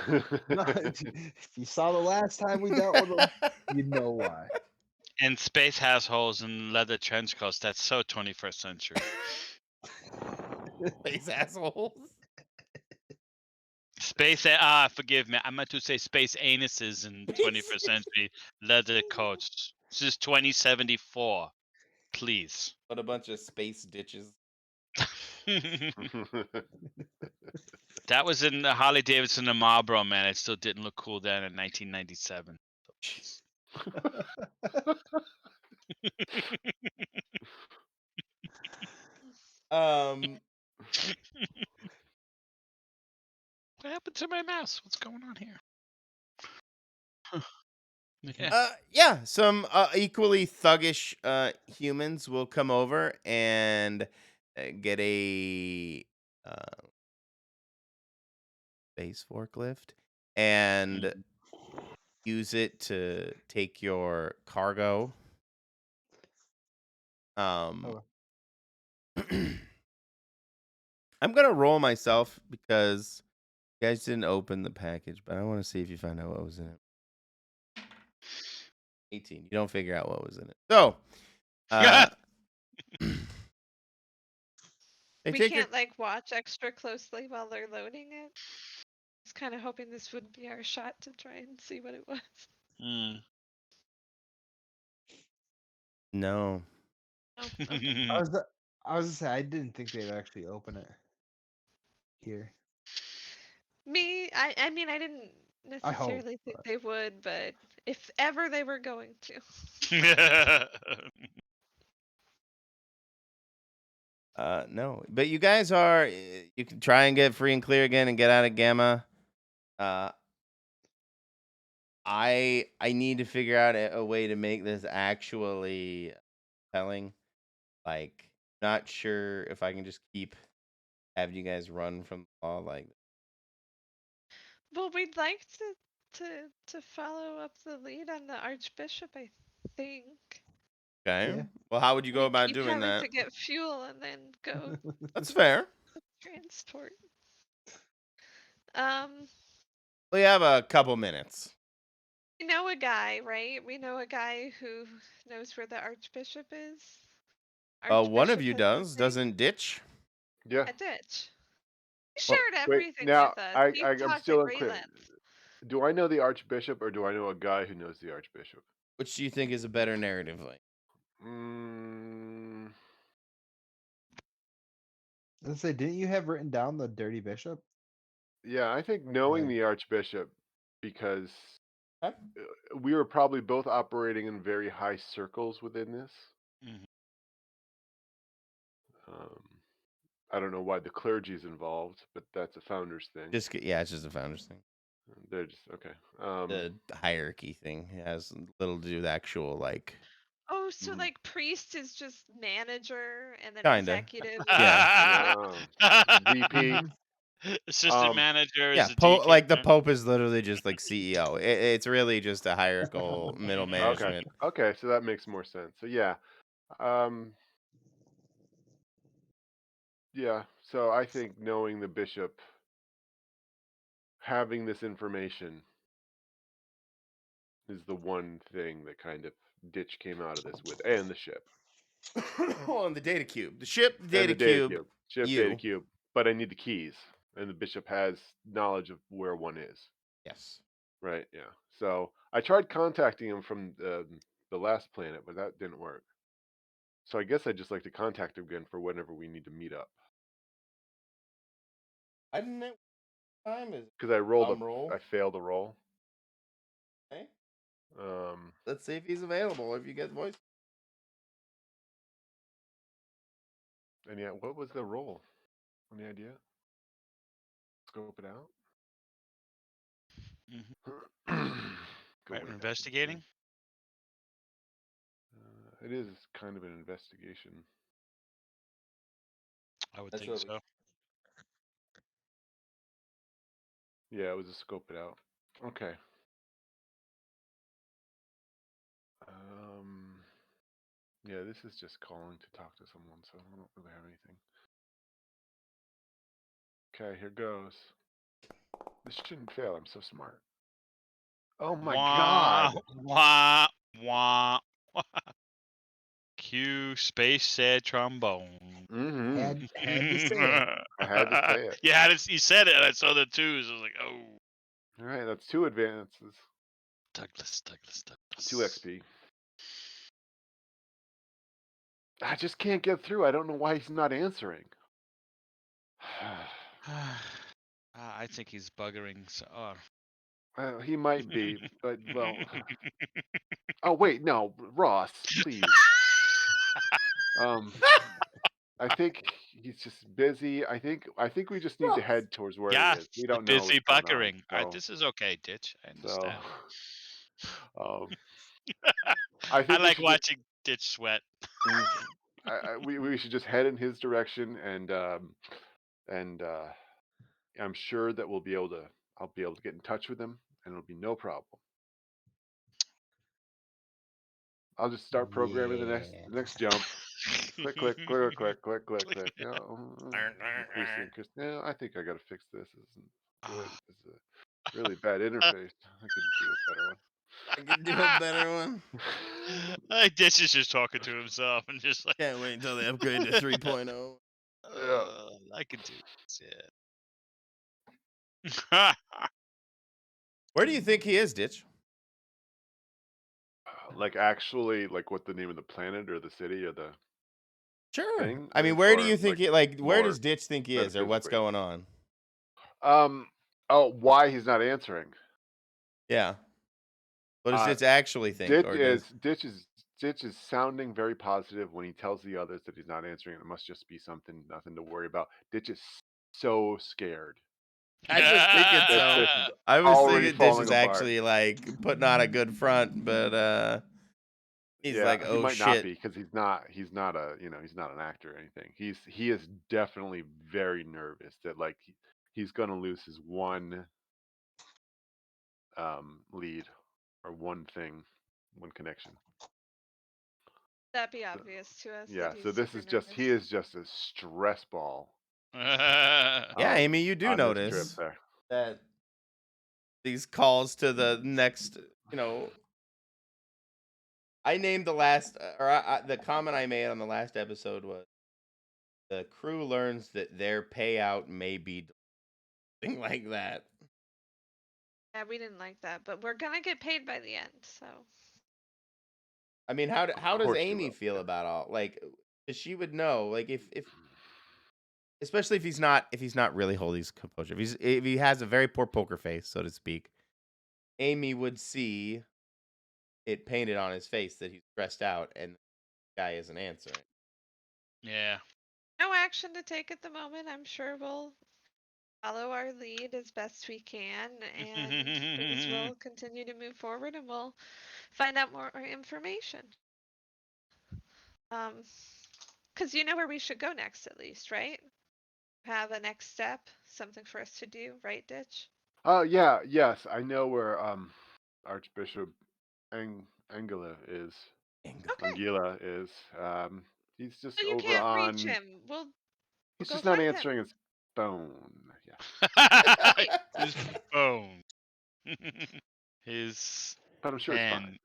If you saw the last time we dealt with them, you know why. and space assholes and leather trench coats. That's so 21st century. These assholes. Forgive me. I meant to say space anuses in 21st century leather coats. This is 2074. Please. What a bunch of space ditches. That was in the Harley Davidson and Marlboro, man. It still didn't look cool then in 1997. Um. What happened to my mouse? What's going on here? Yeah. Yeah. Some equally thuggish humans will come over and get a space forklift and use it to take your cargo. Oh. I'm gonna roll myself because you guys didn't open the package, but I want to see if you find out what was in it. 18. You don't figure out what was in it. So, We can't like watch extra closely while they're loading it. I was kind of hoping this would be our shot to try and see what it was. No. Oh, okay. I was gonna say I didn't think they'd actually open it here. I mean, I didn't necessarily think they would, but if ever they were going to. No. But you guys are. You can try and get free and clear again and get out of Gamma. I need to figure out a way to make this actually telling. Like, not sure if I can just keep having you guys run from the law. Like, Well, we'd like to follow up the lead on the Archbishop, I think. okay. Yeah. Well, how would you go about Keep doing having that? to get fuel and then go That's fair. transport. We have a couple minutes. We know a guy, right? We know a guy who knows where the Archbishop is. One of Archbishop you has the does, thing? doesn't Ditch? Yeah. A ditch. He Well, shared wait. everything Now with us. He I'm talked still at great unclear. lengths. Do I know the Archbishop or do I know a guy who knows the Archbishop? Which do you think is a better narrative link? Mm, Let's say, didn't you have written down the dirty bishop? yeah, I think knowing Like- the Archbishop because Okay. we were probably both operating in very high circles within this. Mhm. Um, I don't know why the clergy's involved, but that's a founder's thing. Yeah, it's just a founder's thing. They're just okay. The hierarchy thing has little to do with actual like. Oh, so Mhm. like priest is just manager and then Kinda. executive. Yeah. VP. Assistant manager is Yeah, a deacon. like the Pope is literally just like CEO. It's really just a hierarchical middle Okay. management. Okay, so that makes more sense. So yeah. Yeah, so I think knowing the bishop, having this information is the one thing that kind of Ditch came out of this with, and the ship. Oh, and the data cube. The ship, the And data the data cube. cube. Ship data You. cube. But I need the keys. And the bishop has knowledge of where one is. Yes. Right, yeah. So I tried contacting him from the last planet, but that didn't work. So I guess I'd just like to contact him again for whenever we need to meet up. I didn't know what time is. Because I rolled Roll. I failed a roll. Okay. Um, Let's see if he's available. If you get voice. and yeah, what was the roll? Any idea? Scope it out. Go Right, way back we're in investigating. It is kind of an investigation. I would That's think what we- so. Yeah, it was a scope it out. Okay. Yeah, this is just calling to talk to someone, so I don't really have anything. Okay, here goes. This shouldn't fail. I'm so smart. Oh my god. Wah, wah. Cue space said trombone. Mm-hmm. Had to say it. I had to say it. Yeah, you said it, and I saw the twos. I was like, oh. All right, that's 2 advances. Douglas. 2 XP. I just can't get through. I don't know why he's not answering. I think he's buggering. So, He might be, but well. Oh wait, no, Ross, please. I think he's just busy. I think we just need to head towards where yeah, he is. We don't know busy what's going on. buggering. So, This is okay, Ditch. I so understand. I I think we like should watching Ditch sweat. we should just head in his direction, and I'm sure that I'll be able to get in touch with him, and it'll be no problem. I'll just start programming the next jump. Click, click, click, click, click, click, click. Yeah, increase the yeah, I think I got to fix this. This isn't good. This is a really bad interface. I could do a better one. I can do a better one. Ditch is just talking to himself and just like. Can't wait until they upgrade to 3.0. I could do this. Yeah. Where do you think he is, Ditch? Like actually, like what the name of the planet or the city or the Sure. thing I mean, is, where do or, you think like, where more does Ditch think he is, or what's metaphysically? going on? Oh, why he's not answering? Yeah. What does Ditch actually think? Ditch is sounding very positive when he tells the others that he's not answering. It must just be nothing to worry about. Ditch is so scared. I was thinking That so. this is I was already thinking Ditch falling is apart. actually like putting on a good front, but he's Yeah, like, he oh might not shit. be because he's not he's not an actor or anything. He is definitely very nervous that like he's gonna lose his one lead or one connection. That'd be obvious to us. Yeah, that so he's this super is just he nervous. is just a stress ball. Yeah, Amy, you do on this trip notice there. that these calls to the next, I named the last, the comment I made on the last episode was the crew learns that their payout may be something like that. Yeah, we didn't like that, but we're gonna get paid by the end, so. I mean, Of how does course you Amy will. feel Yeah. about all like? 'Cause she would know, like if especially if he's not really holding his composure. If he has a very poor poker face, so to speak, Amy would see it painted on his face that he's stressed out and the guy isn't answering. Yeah. No action to take at the moment. I'm sure we'll follow our lead as best we can, and things will continue to move forward, and we'll find out more information. Because you know where we should go next, at least, right? Have a next step, something for us to do, right, Ditch? Yeah, yes, I know where Archbishop Angela is. Okay. Angela is. He's just So you over can't reach on. him. We'll He's go just not find him. answering his phone. Yeah, Okay. His phone. His but I'm sure it's fine. hand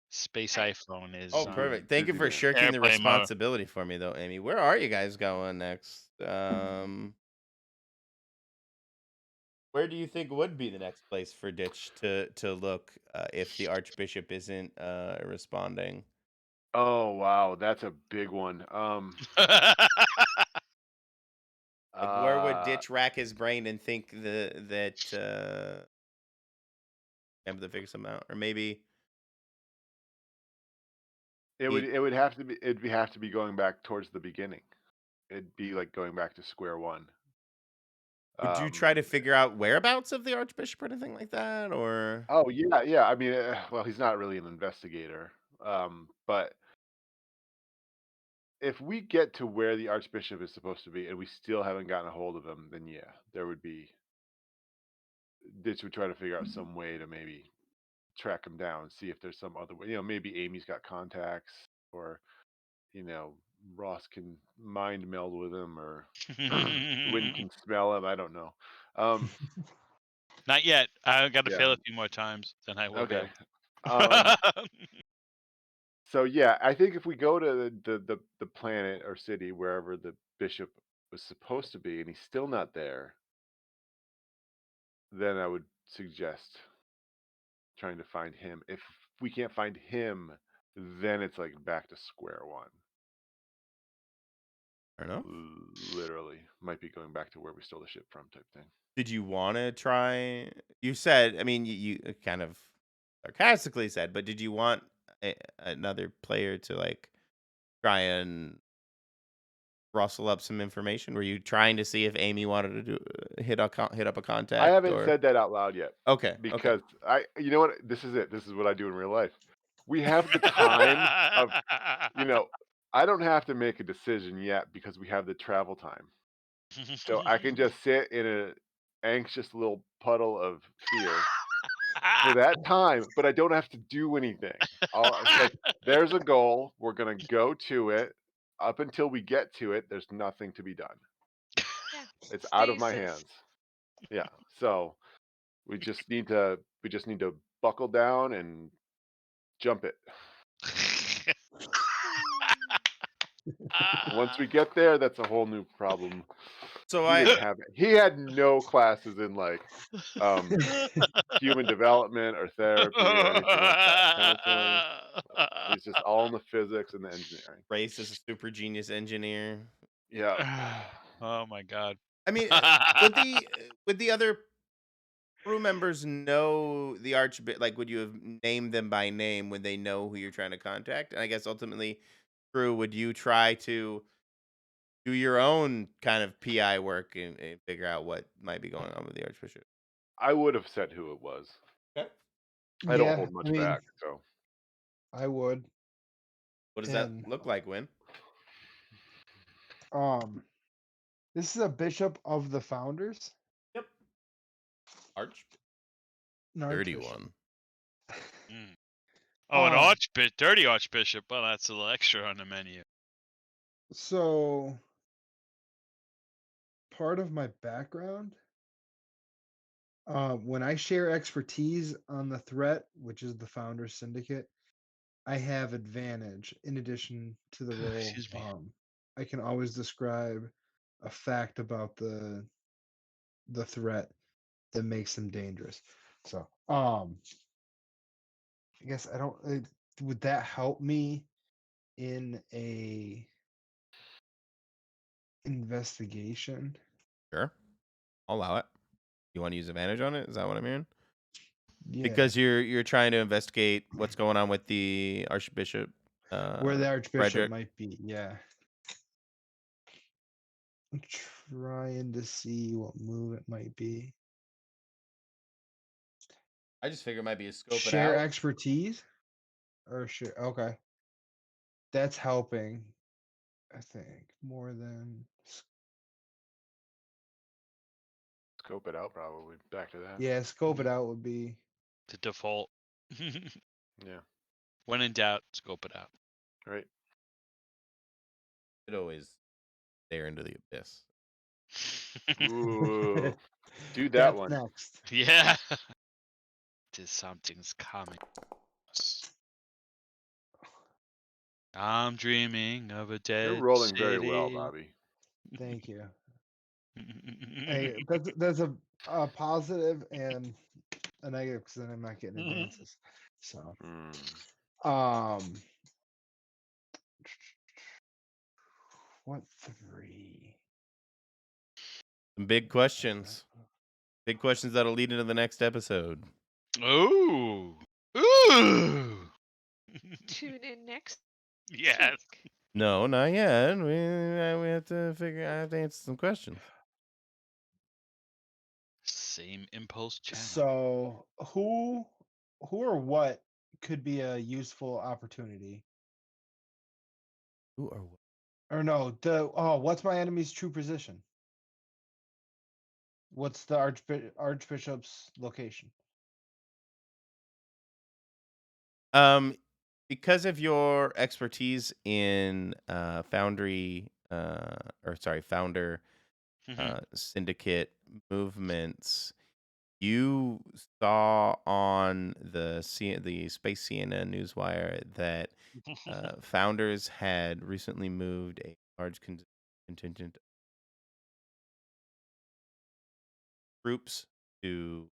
space Right. iPhone is Oh, He's a on perfect. Thank you busy for man. shirking the airplane mode. responsibility for me, though, Amy. Where are you guys going next? Where do you think would be the next place for Ditch to look if the Archbishop isn't responding? Oh wow, that's a big one. Like, where would Uh, Ditch rack his brain and think that able to figure something out, or maybe he it would have to be have to be going back towards the beginning. It'd be like going back to square one. would you try Um, to figure out whereabouts of the Archbishop or anything like that, or oh yeah, yeah. I mean, well, he's not really an investigator. But if we get to where the Archbishop is supposed to be and we still haven't gotten a hold of him, then yeah, there would be. Ditch would try to figure out some way to maybe track him down, see if there's some other way. Maybe Amy's got contacts, or you know, Ross can mind meld with him, or Wind can smell him. I don't know. Um, Not yet. I got to yeah. fail a few more times, then I will be Okay. able Um, to. so yeah, I think if we go to the planet or city wherever the bishop was supposed to be, and he's still not there, then I would suggest trying to find him. If we can't find him, then it's like back to square one. I don't know. Literally, might be going back to where we stole the ship from, type thing. Did you want to try? You said, I mean, you kind of sarcastically said, but did you want another player to like try and rustle up some information? Were you trying to see if Amy wanted to hit up a I contact haven't or? said that out loud yet Okay, okay. because you know what? This is it. This is what I do in real life. We have the time of, you know, I don't have to make a decision yet because we have the travel time. So I can just sit in a anxious little puddle of fear for that time, but I don't have to do anything. It's like there's a goal. We're gonna go to it. Up until we get to it, there's nothing to be done. Yeah. It's out of my Stasis. hands. Yeah. So we just need to buckle down and jump it. Once we get there, that's a whole new problem. So He didn't have it. He had no classes in like um human development or therapy or anything like that. Counseling. He's just all in the physics and the engineering. Race is a super genius engineer. Yeah. Oh my god. I mean, would the other crew members know the Archbishop? Like, would you have named them by name? Would they know who you're trying to contact? And I guess ultimately, crew, would you try to do your own kind of PI work and figure out what might be going on with the Archbishop? I would have said who it was. Okay. I don't Yeah, hold I much mean, back, so I would. What does that And look like, Win? um, this is a bishop of the founders, Yep. Arch an dirty archbishop. one. Mm. Oh, an Um, dirty archbishop. Well, that's a little extra on the menu. So part of my background, when I share expertise on the threat, which is the Founders Syndicate, I have advantage in addition to the roll. Excuse me. I can always describe a fact about the threat that makes them dangerous. So, I guess I don't. Would that help me in a investigation? Sure. I'll allow it. You want to use advantage on it? Is that what I'm hearing? Yeah. Because you're trying to investigate what's going on with the Archbishop. Where the Archbishop Frederick. might be. Yeah. I'm trying to see what move it might be. I just figure it might be a scope it Share out. expertise, or share. Okay, that's helping. I think more than. Scope it out, probably. Back to that. Yeah, scope it out would be. The default. Yeah. When in doubt, scope it out. Right. It always stare into the abyss. Ooh. Do that That's one. next. Yeah. Something's coming. I'm dreaming of a dead You're rolling city. very well, Bobby. Thank you. Hey, that's a positive and a negative because then I'm not getting advances. So, what 3? Some big questions. Big questions that'll lead into the next episode. Ooh. Ooh. Tune in next Yes. week. No, not yet. We have to figure. I have to answer some questions. Same impulse channel. So, who or what could be a useful opportunity? Who or what? Or no, what's my enemy's true position? What's the Archbishop's location? Because of your expertise in founder syndicate movements, you saw on the Space CNN newswire that founders had recently moved a large contingent of troops to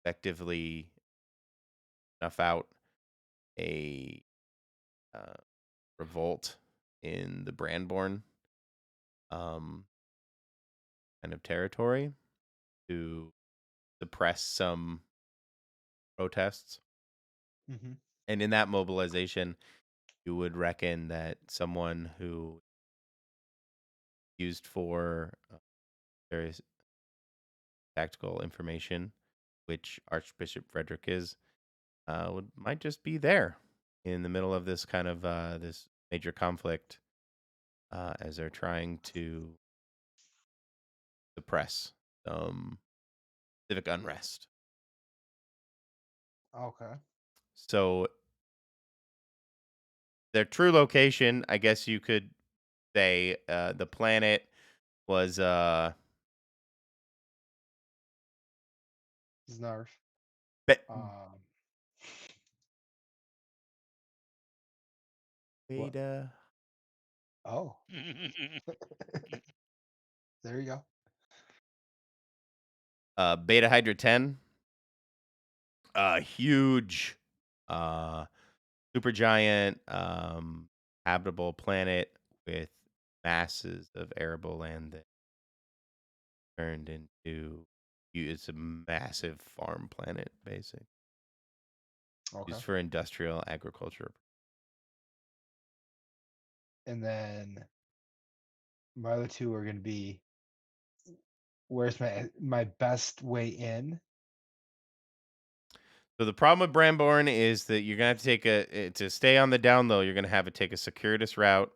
effectively snuff out a revolt in the Brandborn kind of territory to suppress some protests. Mm-hmm. And in that mobilization, you would reckon that someone who used for various tactical information, which Archbishop Frederick is, might just be there in the middle of this kind of this major conflict as they're trying to suppress civic unrest. Okay. So their true location, I guess you could say, the planet was Znarf. Be- What? Beta. Oh, there you go. Beta Hydra 10. A huge supergiant habitable planet with masses of arable land that turned into it's a massive farm planet, basically. Okay. Used for industrial agriculture. And then my other two are going to be, where's my best way in? So the problem with Brandborn is that you're gonna have to take to stay on the down low. You're gonna have to take a circuitous route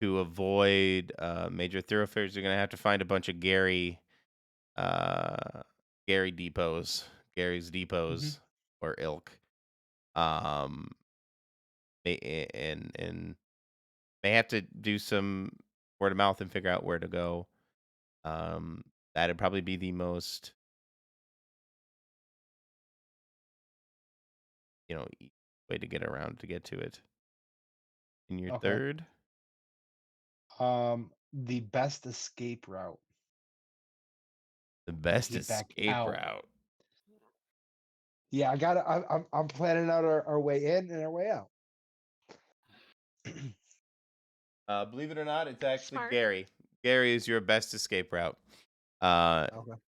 to avoid major thoroughfares. You're gonna have to find a bunch of Gary's depots or ilk, and may have to do some word of mouth and figure out where to go. That'd probably be the most way to get around to get to it. In your Okay. third, The best escape route. the best Get back escape out. route. Yeah, I'm planning out our way in and our way out. Believe it or not, it's actually Smart. Gary. Gary is your best escape route. Uh, Okay.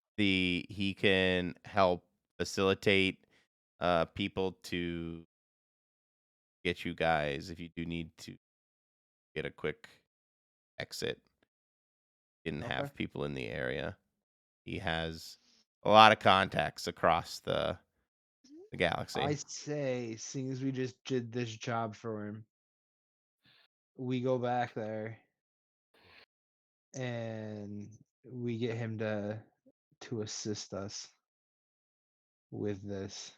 he can help facilitate people to get you guys if you do need to get a quick exit. Didn't Okay. have people in the area. He has a lot of contacts across the galaxy. I say, seeing as we just did this job for him, we go back there and we get him to assist us with this.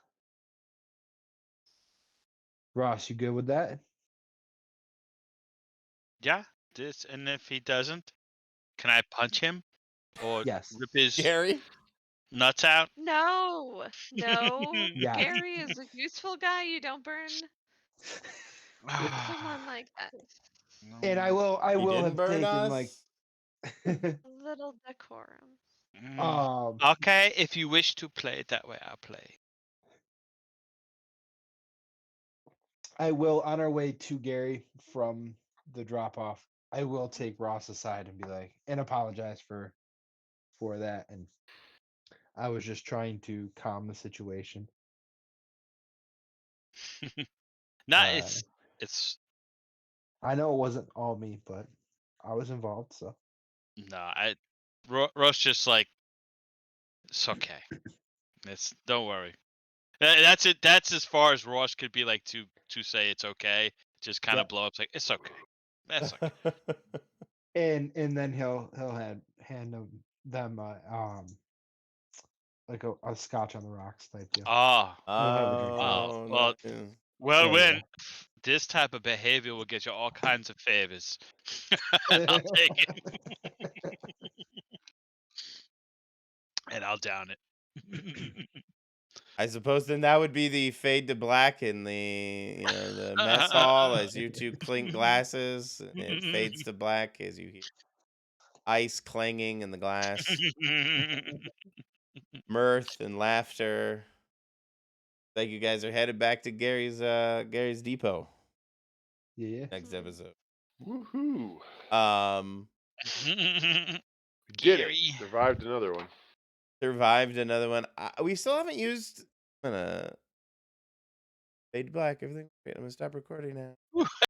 Ross, you good with that? Yeah, and if he doesn't, can I punch him or Yes. rip his Gary? nuts out? No, no. Yeah. Gary is a useful guy. You don't burn someone like that. And I No. He will didn't have burn taken like us. A little decorum. Okay, if you wish to play it that way, I'll play. I will, on our way to Gary from the drop off, I will take Ross aside and be like, and apologize for that. And I was just trying to calm the situation. No, Uh, it's I know it wasn't all me, but I was involved. So no, Ross just like it's okay. Don't worry. That's it. That's as far as Ross could be like to say it's okay. Just kind of Yep. blow up like it's okay. That's okay. and then he'll hand them like a scotch on the rocks type deal. Oh, They'll have a drink of it. well, No. well, Yeah, when this type of behavior will get you all kinds of favors, and I'll take it and I'll down it. I suppose then that would be the fade to black in the mess hall as you two clink glasses. And it fades to black as you hear ice clanging in the glass, mirth and laughter. Like you guys are headed back to Gary's depot Yeah. next episode. Woohoo! We did Gary. it. Survived another one. Survived another one. We still haven't used fade to black. Everything. Wait, I'm gonna stop recording now.